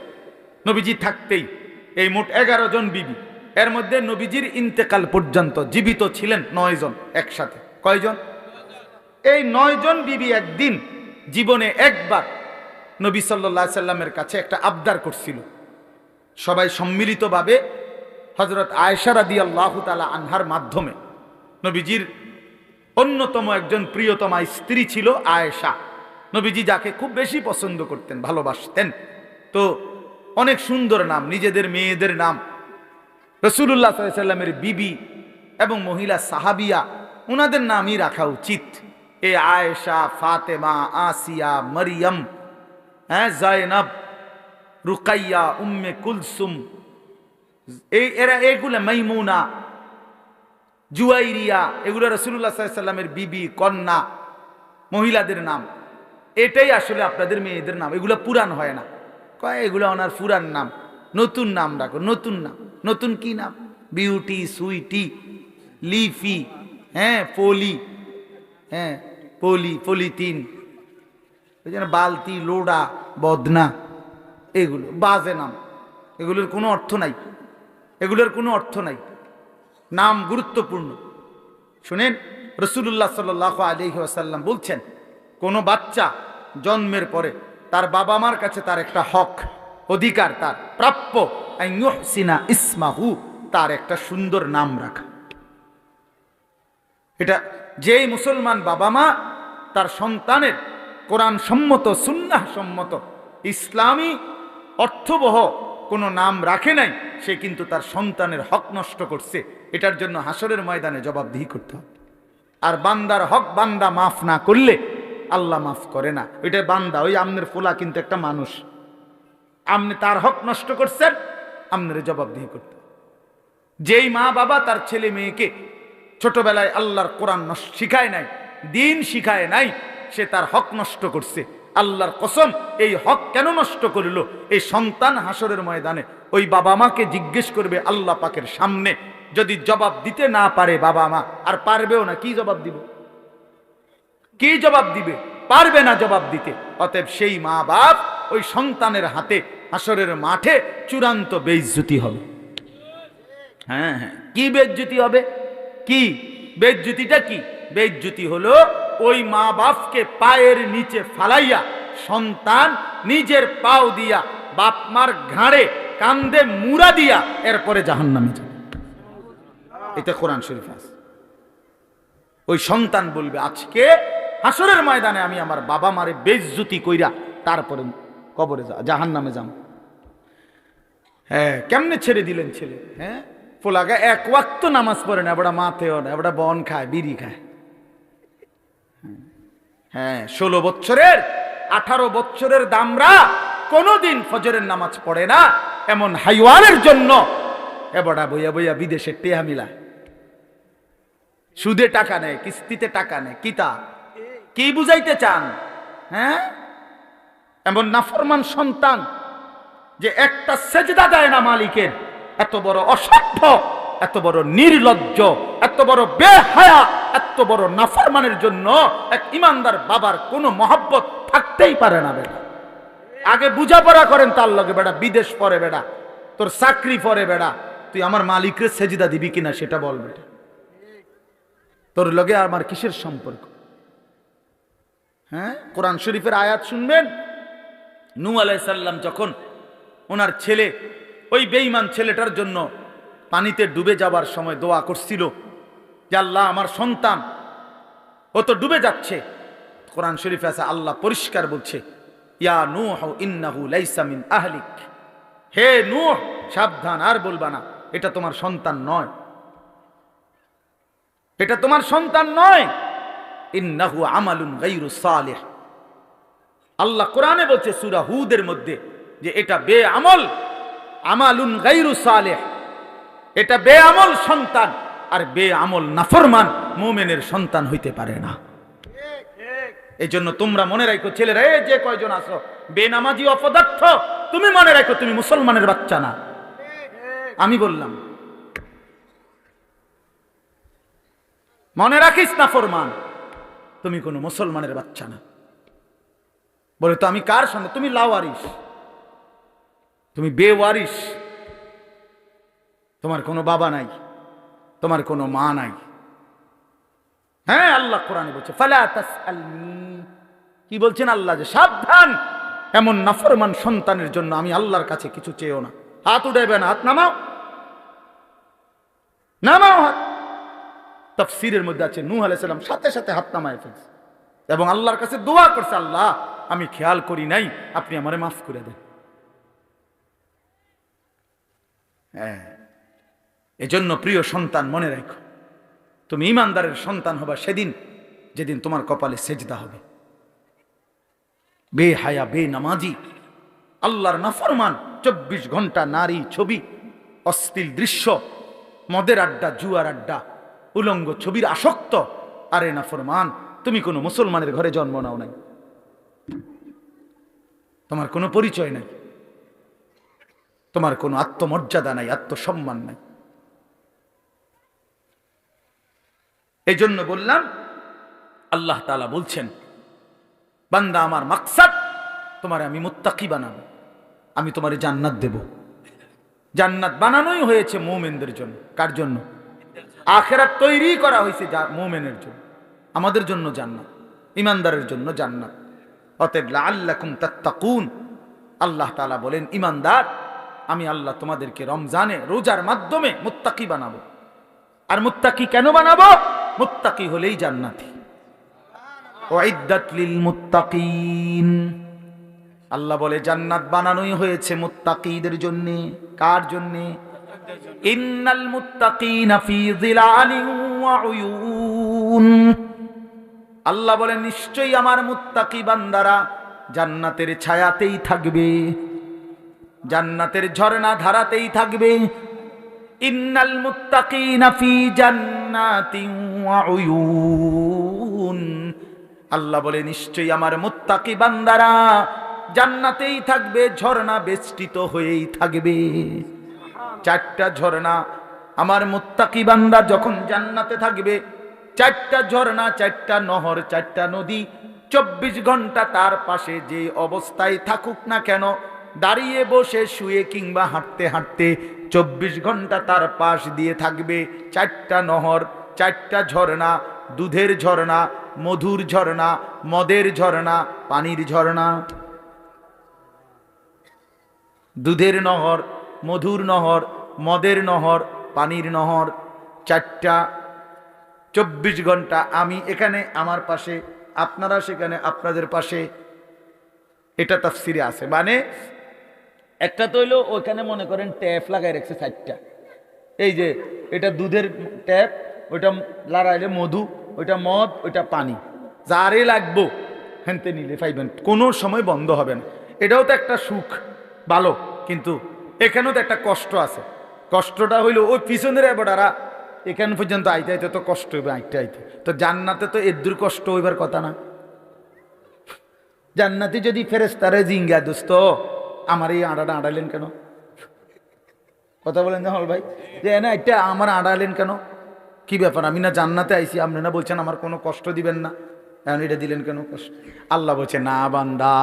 নবীজি থাকতেই, এই মোট 11 জন বিবি। এর মধ্যে নবীজির ইন্তেকাল পর্যন্ত জীবিত ছিলেন 9 জন একসাথে। কয়জন? এই 9 জন বিবি একদিন জীবনে একবার নবী সাল্লাল্লাহু আলাইহি সাল্লামের কাছে একটা আবদার করছিল। সবাই সম্মিলিতভাবে হযরত আয়েশা রাদিয়াল্লাহু তাআলা আনহার মাধ্যমে, নবীজির অন্যতম একজন প্রিয়তমা স্ত্রী ছিল আয়েশা, নবীজি যাকে খুব বেশি পছন্দ করতেন, ভালোবাসতেন। তো অনেক সুন্দর নাম, নিজেদের মেয়েদের নাম রাসূলুল্লাহ সাল্লাল্লাহু আলাইহি সাল্লামের বিবি এবং মহিলা সাহাবিয়া, ওনাদের নামই রাখা উচিত। এ আয়েশা, ফাতেমা, আসিয়া, মরিয়ম, জায়নাব, রুকাইয়া, উম্মে কুলসুম, এগুলা মাইমুনা, জুয়াইরিয়া, এগুলো রাসূলুল্লাহ সাল্লাল্লাহু আলাইহি সাল্লামের বিবি, কন্যা, মহিলাদের নাম। এটাই আসলে আপনাদের মেয়েদের নাম, এগুলো পুরান হয় না। কয় এগুলো ওনার পুরান নাম। নতুন নাম রাখো, নতুন নাম। নতুন কি নাম? বিউটি, সুইটি, লিফি, হ্যাঁ, পলি, হ্যাঁ, পলি, পলিথিন, ওই জন্য বালতি, লোডা, বদনা, এগুলো বাজে নাম। এগুলোর কোনো অর্থ নাই, এগুলোর কোনো অর্থ নাই। নাম গুরুত্বপূর্ণ। শুনেন, রাসূলুল্লাহ সাল্লাল্লাহু আলাইহি ওয়াসাল্লাম বলছেন, কোনো বাচ্চা জন্মের পরে তার বাবা মার কাছে তার একটা হক, অধিকার, তার প্রাপ্য, আন ইউহসিনা ইসমাহু, তার একটা সুন্দর নাম রাখা। এটা যেই মুসলমান বাবা মা তার সন্তানের কোরআন সম্মত, সুন্নাহ সম্মত, ইসলামী অর্থবহ কোনো নাম রাখে নাই, সে কিন্তু তার সন্তানের হক নষ্ট করছে। এটার জন্য হাসরের ময়দানে জবাবদিহি করতে হবে। আর বান্দার হক বান্দা মাফ না করলে আল্লাহ মাফ করে না। ওইটা বান্দা, ওই আমনের ফোলা কিন্তু একটা মানুষ, আপনি তার হক নষ্ট করছেন, আপনার জবাবদিহি করতে। যেই মা বাবা তার ছেলে মেয়েকে ছোটবেলায় আল্লাহর কোরআন শিখায় নাই, দিন শিখায় নাই, সে তার হক নষ্ট করছে। আল্লাহর কসম, এই হক কেন নষ্ট করল? এই সন্তান হাসরের ময়দানে ওই বাবা মাকে জিজ্ঞেস করবে আল্লাহ পাকের সামনে। যদি জবাব দিতে না পারে বাবা মা, আর পারবেও না, কি জবাব দিব? কি জবাব দিবে? পারবে না জবাব দিতে। অতএব সেই মা বাপ ওই সন্তানের হাতে হাসরের মাঠে চূড়ান্ত বেইজ্জতি হবে। হ্যাঁ হ্যাঁ, কি বেইজ্জতি হবে? কি বেইজ্জতিটা? কি বেইজ্জতি হলো ওই মা বাপকে পায়ের নিচে ফালাইয়া সন্তান নিজের পাও দিয়া বাপ মার ঘাড়ে কান্দে মুড়া দিয়া এরপরে জাহান্নামে যাবে। এটা কোরআন শরীফ আছে। ওই সন্তান বলবে, আজকে হাসরের ময়দানে আমি আমার বাবা মারে বেইজ্জতি কইরা তারপরে কবরে জাহান্নামে যাম। হ্যাঁ, কেমনে ছেড়ে দিলেন ছেলে? হ্যাঁ, পোলাগা এক ওয়াক্ত নামাজ পড়ে না, এবারে মাথেও না, এবারে বন খায়, বিড়ি খায়। হ্যাঁ, 16 বছরের 18 বছরের দামরা কোনোদিন ফজরের নামাজ পড়ে না, এমন হাইওয়ানের জন্য এবারে বইয়া বইয়া বিদেশে টেহা মিলায়, সুদে টাকা নেয়, কিস্তিতে টাকা নেয়। কিতা কি বুঝাইতে চান? হ্যাঁ, এমন নাফরমান সন্তান যে একটা সেজদা দেয় না মালিকের, এত বড় অসভ্য, এত বড় নির্লজ্জ, এত বড় বেহায়া, এত বড় নাফরমানের জন্য এক ইমানদার বাবার কোনো মহব্বত থাকতেই পারে না। বেটা আগে বুঝাপড়া করেন তার লগে, বেটা বিদেশ পরে, বেটা তোর চাকরি পরে, বেটা তুই আমার মালিকের সেজদা দিবি কিনা সেটা বল। বেটা তোর লগে আমার কিসের সম্পর্ক? হ্যাঁ, কোরআন শরীফের আয়াত শুনবেন। নূহ আলাইহিস সালাম যখন ওনার ছেলে, ওই বেঈমান ছেলেটার জন্য পানিতে ডুবে যাবার সময় দোয়া করছিল যে আল্লাহ আমার সন্তান, ও তো ডুবে যাচ্ছে। কোরআন শরীফে আছে, আল্লাহ পরিষ্কার বলছে, ইয়া নূহ ইন্নাহু লাইসা মিন আহলিক, হে নূহ সাবধান, আর বলবা না, এটা তোমার সন্তান নয়, এটা তোমার সন্তান নয়। ইন্নাহু আমালুন গায়রু সালিহ। আল্লাহ কোরআনে বলছে সূরা হুদের মধ্যে যে এটা বেআমল, আমালুন গায়রু সালিহ, এটা বেআমল সন্তান। আর বেআমল নাফরমান মুমিনের সন্তান হইতে পারে না। এই জন্য তোমরা মনে রাখো ছেলেরা, এই যে কয়জন আছো বেনামাজি অপদার্থ, তুমি মনে রাখো তুমি মুসলমানের বাচ্চা না। আমি বললাম, মনে রাখিস নাফরমান, তুমি কোনো মুসলমানের বাচ্চা না। বলে তো আমি কার সন্তান? তুমি লাওয়ারিস, তুমি বেওয়ারিস, তোমার কোনো বাবা নাই, তোমার কোনো মা নাই। হ্যাঁ, আল্লাহ কোরআনে বলছে ফালা তাসআলনি, কি বলছেন আল্লাহ? যে সাবধান, এমন নাফরমান সন্তানের জন্য আমি আল্লাহর কাছে কিছু চেয়েও না। হাত উঠাইবে না, হাত নামাও, নামাও হাত। তাফসীরের মধ্যে আছে নূহ আলাইহিস সালাম সাথে সাথে হাত নামায় ফেলছে এবং আল্লাহর কাছে দোয়া করছে, আল্লাহ আমি খেয়াল করি নাই, আপনি আমারে মাফ করে দেন। হ্যাঁ, এজন্য প্রিয় সন্তান মনে রাখো, তুমি ইমানদারের সন্তান হবা সেদিন যেদিন তোমার কপালে সেজদা হবে। বেহায়া, বেনামাজি, আল্লাহর নাফরমান, 24 ঘন্টা নারী ছবি, অশ্লীল দৃশ্য, মদের আড্ডা, জুয়ার আড্ডা, উলঙ্গ ছবির আসক্ত। আরে নাফরমান, তুমি কোনো মুসলমানের ঘরে জন্ম নাও নাই, তোমার কোনো পরিচয় নাই। তোমার কোনো আত্মমর্যাদা নাই, আত্মসম্মান নাই। এই জন্য বললাম, আল্লাহ তাআলা বলছেন, বান্দা আমার মাকসাদ তোমারে আমি মুত্তাকি বানাবো, আমি তোমারে জান্নাত দেব। জান্নাত বানানোই হয়েছে মুমিনদের জন্য। কার জন্য? আখিরাত তৈরি করা হয়েছে মুমিনের জন্য। আমাদের জন্য জান্নাত, ঈমানদারের জন্য জান্নাত। অতএব লাআল্লাকুম তাত্তাকুন, আল্লাহ তাআলা বলেন, ঈমানদার, আমি আল্লাহ তোমাদেরকে রমজানে রোজার মাধ্যমে মুত্তাকি বানাবো। আর মুত্তাকি কেন বানাবো? মুত্তাকি হলেই জান্নাতি। উইদ্দাত লিল মুত্তাকিন, আল্লাহ বলে জান্নাত বানানোই হয়েছে মুত্তাকিদের জন্য। কার জন্য? ইন্নাল মুত্তাকিনা ফি যিলালিন ওয়া উয়ুন, আল্লাহ বলে নিশ্চয়ই আমার মুত্তাকি বান্দারা জান্নাতের ছায়াতেই থাকবে, জান্নাতের ঝর্ণা ধারাতেই থাকবে। ইন্নাল মুত্তাকিনা ফি জান্নাতিন ওয়া উয়ুন, আল্লাহ বলে নিশ্চয়ই আমার মুত্তাকি বান্দারা জান্নাতেই থাকবে, ঝর্ণা বেষ্টিত হয়েই থাকবে। চারটা ঝর্ণা আমার মুত্তাকি বান্দা যখন জান্নাতে থাকবে, চারটা ঝর্ণা, চারটা নহর, চারটা নদী 24 ঘন্টা তার পাশে যে অবস্থায় থাকুক না কেন, দাঁড়িয়ে বসে শুয়ে কিংবা হাঁটতে হাঁটতে 24 ঘন্টা তার পাশ দিয়ে থাকবে। চারটা নহর, চারটা ঝর্ণা, দুধের ঝর্ণা, মধুর ঝর্ণা, মদের ঝর্ণা, পানির ঝর্ণা। দুধের নহর, মধুর নহর, মদের নহর, পানির নহর, চারটা 24 ঘন্টা। আমি এখানে আমার পাশে, আপনারা সেখানে আপনাদের পাশে। এটা তাফসিরে আছে। মানে একটা তো হইলো ওইখানে মনে করেন ট্যাপ লাগাই রাখছে 4টা। এই যে এটা দুধের ট্যাপ, ওইটা লাগাইলে মধু, ওইটা মদ, ওইটা পানি, যারে লাগবো হেনতে নিলে পাইবেন, কোনো সময় বন্ধ হবে না। এটাও তো একটা সুখ, ভালো, কিন্তু এখানেও তো একটা কষ্ট আছে। কষ্টটা হইলো ওই পিছনের এবারা এখান পর্যন্ত আইতে আইতে তো কষ্ট হইবে, আইতে আইতে। তো জান্নাতে তো এদুর কষ্ট হইবার কথা না। জান্নাতে যদি ফেরেশতারে জিঙ্গা, দোস্ত আমার এই আড়াটা আড়াইলেন কেন? কথা বলেন জামাল ভাই, যে না এটা আমার আড়াইলেন কেন, কি ব্যাপার? আমি না জান্নাতে আইছি, আপনি না বলছেন আমার কোনো কষ্ট দিবেন না, এখন এটা দিলেন কেন কষ্ট? আল্লাহ বলছে, না বান্দা,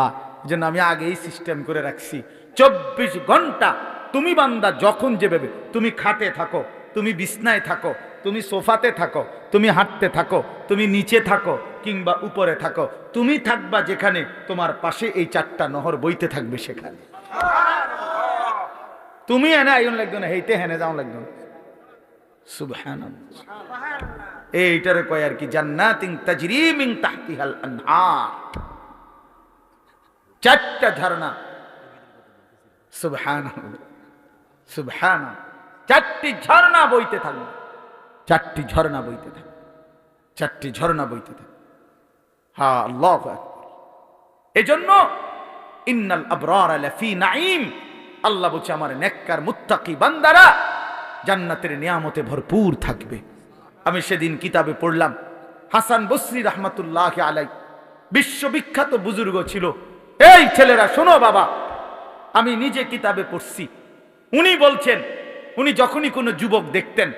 যেন আমি আগেই সিস্টেম করে রাখছি। 24 ঘন্টা তুমি বান্দা যখন যেভাবে, তুমি খাটে থাকো, তুমি বিছনায় থাকো, তুমি সোফাতে থাকো, তুমি হাঁটতে থাকো, তুমি নিচে থাকো কিংবা উপরে থাকো, তুমি থাকবা যেখানে, তোমার পাশে এই 4টা নহর বইতে থাকবে সেখানে। তুমি এনে আইন লাগতো না, হেইতে হেনে যাও লাগতো না। সুবহানাল্লাহ, এইটারে কয় আর কি, জান্নাতিন তাজরি মিন তাহতিহাল আনহার, 4টা ঝর্ণা। সুবহানাল্লাহ, সুবহানাল্লাহ, 4টি ঝর্ণা বইতে থাকবে, 4টি ঝর্ণা বইতে থাকবে, 4টি ঝর্ণা বইতে থাকবে। হ্যাঁ, আল্লাহু আকবার। এজন্য ইন্নাল আবরার লাফি নাঈম, আল্লাহ বলছে আমার নেককার মুত্তাকি বান্দারা জান্নাতের নিয়ামতে ভরপুর থাকবে। আমি সেদিন কিতাবে পড়লাম, হাসান বসরি রাহমাতুল্লাহ আলাইহি বিশ্ববিখ্যাত বুজুর্গ ছিল। এই ছেলেরা শোনো বাবা, আমি নিজে কিতাবে পড়ছি। উনি বলছেন, উনি যখনই কোনো যুবক দেখতেন,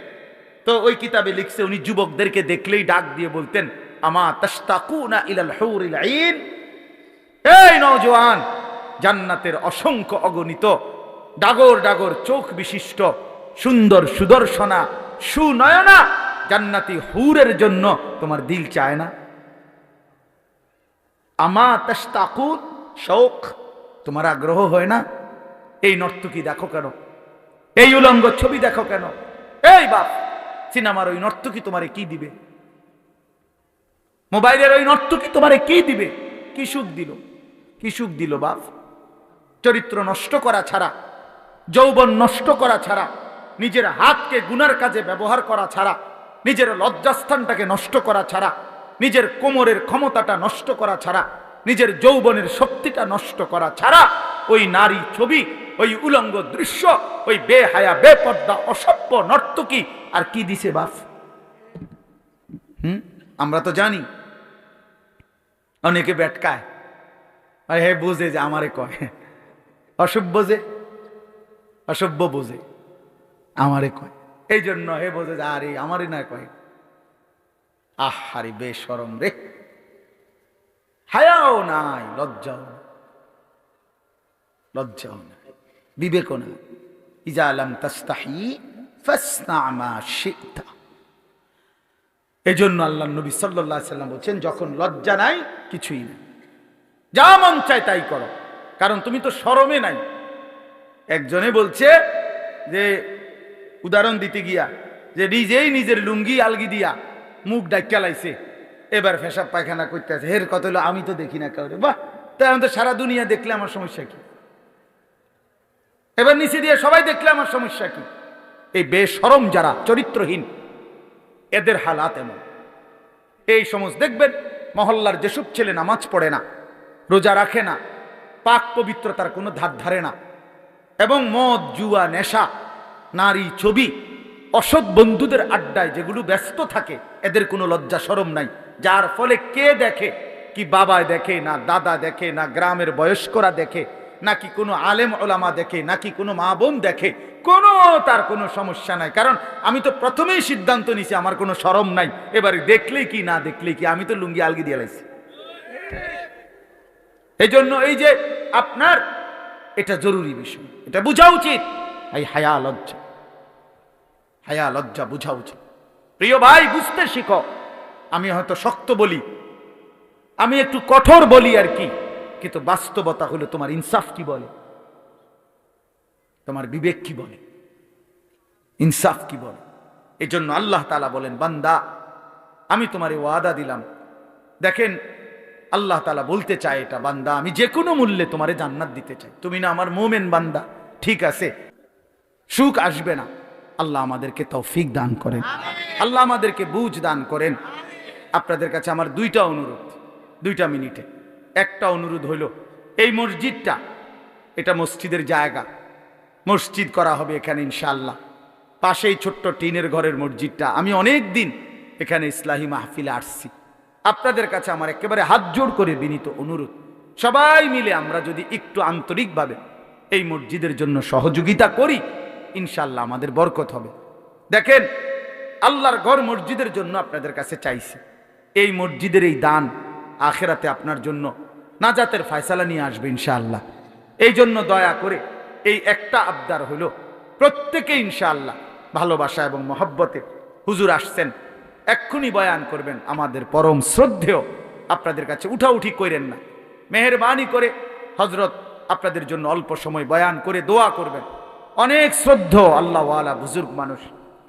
তো ওই কিতাবে লিখছে, উনি যুবকদেরকে দেখলেই ডাক দিয়ে বলতেন, আমা তাশতাকুনা ইলাল হুরিল আইন, এই নওজোয়ান, জান্নাতের অসংখ্য অগণিত ডাগর ডাগর চোখ বিশিষ্ট সুন্দর সুদর্শনা সুনয়না জান্নাতি হুরের জন্য তোমার দিল চায় না? আমা তাশতাকুন, শৌক, তোমার আগ্রহ হয় না? এই নর্তকী দেখো কেন, এই উলঙ্গ ছবি দেখো কেন? এই বাপ, সিনেমার ওই নর্তকী তোমারে কি দিবে? মোবাইলের ওই নর্তকী তোমারে কি দিবে? কি সুখ দিল? কি সুখ দিল বাপ? চরিত্র নষ্ট করা ছাড়া, যৌবন নষ্ট করা ছাড়া, নিজের হাতকে গুনার কাজে ব্যবহার করা ছাড়া, নিজের লজ্জাস্থানটাকে নষ্ট করা ছাড়া, নিজের কোমরের ক্ষমতাটা নষ্ট করা ছাড়া, নিজের যৌবনের শক্তিটা নষ্ট করা ছাড়া ওই নারী ছবি, ওই উলঙ্গ দৃশ্য, ওই বেহায়া বেপর্দা অসভ্য নর্তকী আর কি দিছে বাপ? আমরা তো জানি। অনেকে বেটকায়, হে বুঝে যে আমারে কয় অসভ্য, যে অসভ্য বোঝে, আমারে কয়, এই জন্য হে বোঝে যে আরে আমারই না কয়। আহারে বেশরম রে, হায়াও নাই, লজ্জাও নাই, লজ্জাও নাই, বিবেকও নাই। ইজা লাম তাস্তাহি ফাসনা মা শি'তা। এজন্য আল্লাহর নবী সাল্লাল্লাহু আলাইহি সাল্লাম বলেন, যখন লজ্জা নাই কিছুই নেই, যা মন চায় তাই করো, কারণ তুমি তো শরমে নাই। একজনে বলছে যে, উদাহরণ দিতে গিয়া, যে নিজেই নিজের লুঙ্গি আলগি দিয়া মুখ ডাক্কা লাইছে, এবার পেশাব পায়খানা করতে আছে, হের কত হলো আমি তো দেখি না কাউরে। বাহ, তাই আমি তো সারা দুনিয়া দেখলে আমার সমস্যা কি? এবার নিচে দিয়ে সবাই দেখলে আমার সমস্যা কি? এই বেশরম যারা চরিত্রহীন, এদের হালাত এমন। এই সমস্ত দেখবেন মহল্লার যেসব ছেলে নামাজ পড়ে না, রোজা রাখে না, পাক পবিত্রতার কোনো ধার ধারে না, এবং মদ জুয়া নেশা নারী ছবি অসৎ বন্ধুদের আড্ডায় যেগুলো ব্যস্ত থাকে, এদের কোনো লজ্জা শরম নাই। যার ফলে কে দেখে, কি বাবা দেখে না, দাদা দেখে না, গ্রামের বয়স্করা দেখে নাকি কোনো আলেম ওলামা দেখে নাকি কোনো মা বোন দেখে, কোনো তার কোনো সমস্যা নাই। কারণ আমি তো প্রথমেই সিদ্ধান্ত নিছি আমার কোনো শরম নাই, এবারে দেখলেই কি না দেখলেই কি, আমি তো লুঙ্গি আলগি দিয়ে লাইছি। এই জন্য এই যে আপনার এটা জরুরি বিষয়, এটা বোঝা উচিত। এই হায়া লজ্জা, হায়া লজ্জা বোঝা উচিত। প্রিয় ভাই, বুঝতে শিখো। আমি হয়তো শক্ত বলি, আমি একটু কঠোর বলি আর কি, কিন্তু বাস্তবতা হলো তোমার ইনসাফ কি বলে, তোমার বিবেক কি বলে, ইনসাফ কি বলে। এই জন্য আল্লাহ তাআলা বলেন, বান্দা আমি তোমারে ওয়াদা দিলাম। দেখেন আল্লাহ তাআলা বলতে চায় এটা, বান্দা আমি যে কোনো মূল্যে তোমারে জান্নাত দিতে চাই। তুমি না আমার মোমেন বান্দা, ঠিক আছে, সুখ আসবে না। আল্লাহ আমাদেরকে তৌফিক দান করেন, আল্লাহ আমাদেরকে বুঝ দান করেন। আপনাদের কাছে আমার দুইটা অনুরোধ, 2 মিনিটে। একটা অনুরোধ হইল, এই মসজিদটা, এটা মসজিদের জায়গা, মসজিদ করা হবে এখানে ইনশাআল্লাহ। পাশেই ছোট্ট টিনের ঘরের মসজিদটা, আমি অনেক দিন এখানে ইসলাহি মাহফিলে আসছি। আপনাদের কাছে আমার একেবারে হাত জোড় করে বিনীত অনুরোধ, সবাই মিলে আমরা যদি একটু আন্তরিকভাবে এই মসজিদের জন্য সহযোগিতা করি, ইনশাআল্লাহ আমাদের বরকত হবে। দেখেন আল্লাহর ঘর মসজিদের জন্য আপনাদের কাছে চাইছি, এই মসজিদের এই দান আখেরাতে আপনার জন্য নাজাতের ফয়সালা নিয়ে আসবে ইনশাআল্লাহ। এই জন্য দয়া করে এই একটা আবদার হলো, প্রত্যেকে ইনশাআল্লাহ ভালোবাসা এবং মহব্বতে, হুজুর আসছেন এক্ষুনি বয়ান করবেন, আমাদের পরম শ্রদ্ধেয়, আপনাদের কাছে উঠাউঠি করেন না, মেহেরবানি করে হজরত আপনাদের জন্য অল্প সময় বয়ান করে দোয়া করবেন। অনেক শ্রদ্ধেয় আল্লাহ ওয়ালা বুজুর্গ মানুষ,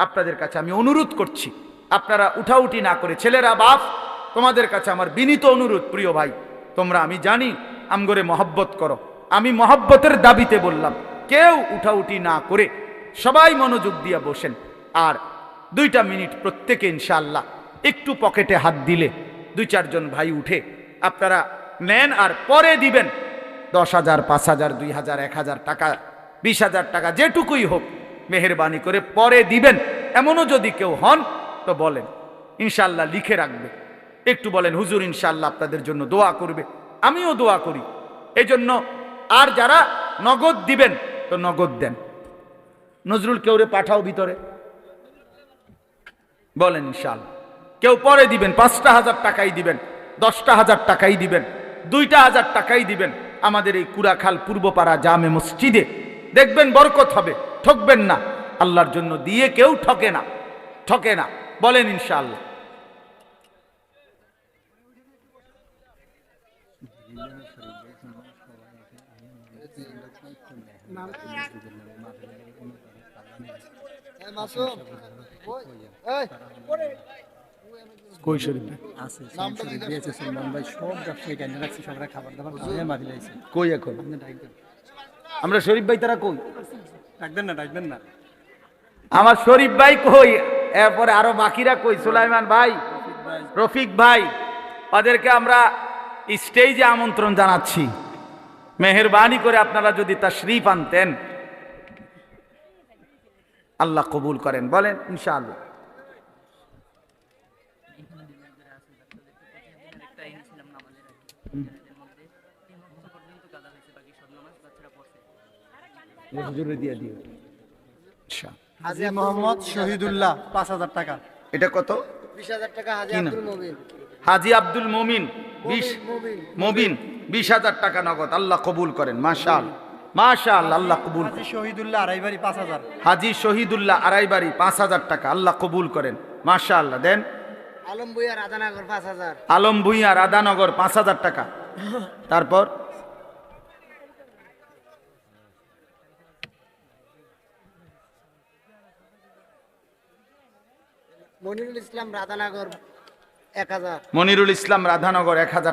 আপনাদের কাছে আমি অনুরোধ করছি, আপনারা উঠাউঠি না করে, ছেলেরা বাপ, তোমাদের কাছে আমার বিনীত অনুরোধ, প্রিয় ভাই, তোমরা আমি জানি আমগরে মহব্বত করো, আমি মহব্বতের দাবিতে বললাম, কেউ উঠাউঠি না করে সবাই মনোযোগ দিয়ে বসেন। আর 2 মিনিট প্রত্যেকে ইনশাআল্লাহ একটু পকেটে হাত দিলে 2-4 জন ভাই উঠে আপনারা নেন, আর পরে দিবেন 10,000, 5,000, 2,000, 1,000 টাকা, 20,000 টাকা, যেটুকুই হোক মেহেরবানি করে পরে দিবেন। এমনও যদি কেউ হন তো বলেন, ইনশাআল্লাহ লিখে রাখবে, একটু বলেন হুজুর ইনশাআল্লাহ আপনাদের জন্য দোয়া করবে, আমিও দোয়া করি। এই জন্য আর যারা নগদ দিবেন তো নগদ দেন। নজরুল কেউরে পাঠাও ভিতরে, বলেন ইনশাআল্লাহ। কেউ পরে দিবেন, 5,000 টাকাই দিবেন, 10,000 টাকাই দিবেন, 2,000 টাকাই দিবেন। আমাদের এই কুড়াখাল পূর্বপাড়া জামে মসজিদে দেখবেন বরকত হবে, ঠকবেন না। আল্লাহর জন্য দিয়ে কেউ ঠকে না, ঠকে না, বলেন ইনশাআল্লাহ। কই শরীফ আছে শরীফ দিয়েছে সুলমান ভাই, সব ব্যবসায়ী কেন রাখছি, সবাই খাবার দাবার খাওয়াই মারি লাইছে। কই এখন আপনি ডাকবেন, আমরা শরীফ ভাই তারা কই? ডাকবেন না, ডাকবেন না। আমার শরীফ ভাই কই? এরপরে আরো বাকিরা কই? সুলাইমান ভাই, রফিক ভাই, ওদেরকে আমরা স্টেজে আমন্ত্রণ জানাচ্ছি। মেহেরবানি করে আপনারা যদি তাশরীফ আনতেন, আল্লাহ কবুল করেন, বলেন ইনশাআল্লাহ। হুজুরে দিয়ে দিও। আচ্ছা, হাজি মোহাম্মদ শহীদুল্লাহ 5,000 টাকা। এটা কত? 20,000 টাকা হাজি কি নাম? আব্দুল মুমিন। হাজি আব্দুল মুমিন, 20 মুমিন 20,000 টাকা নগদ। আল্লাহ কবুল করেন। মাশাআল্লাহ, মাশাআল্লাহ, আল্লাহ কবুল করেন। হাজি শহীদুল্লাহ আড়াইবাড়ি 5,000। হাজি শহীদুল্লাহ আড়াইবাড়ি 5,000 টাকা। আল্লাহ কবুল করেন। মাশাআল্লাহ। দেন আলম ভুইয়া রাধানগর 5,000। আলম ভুঁইয়া রাধানগর 5,000 টাকা। তারপর মনিরুল ইসলাম রাধানগর 1,000। মনিরুল ইসলাম রাধানগর 1,000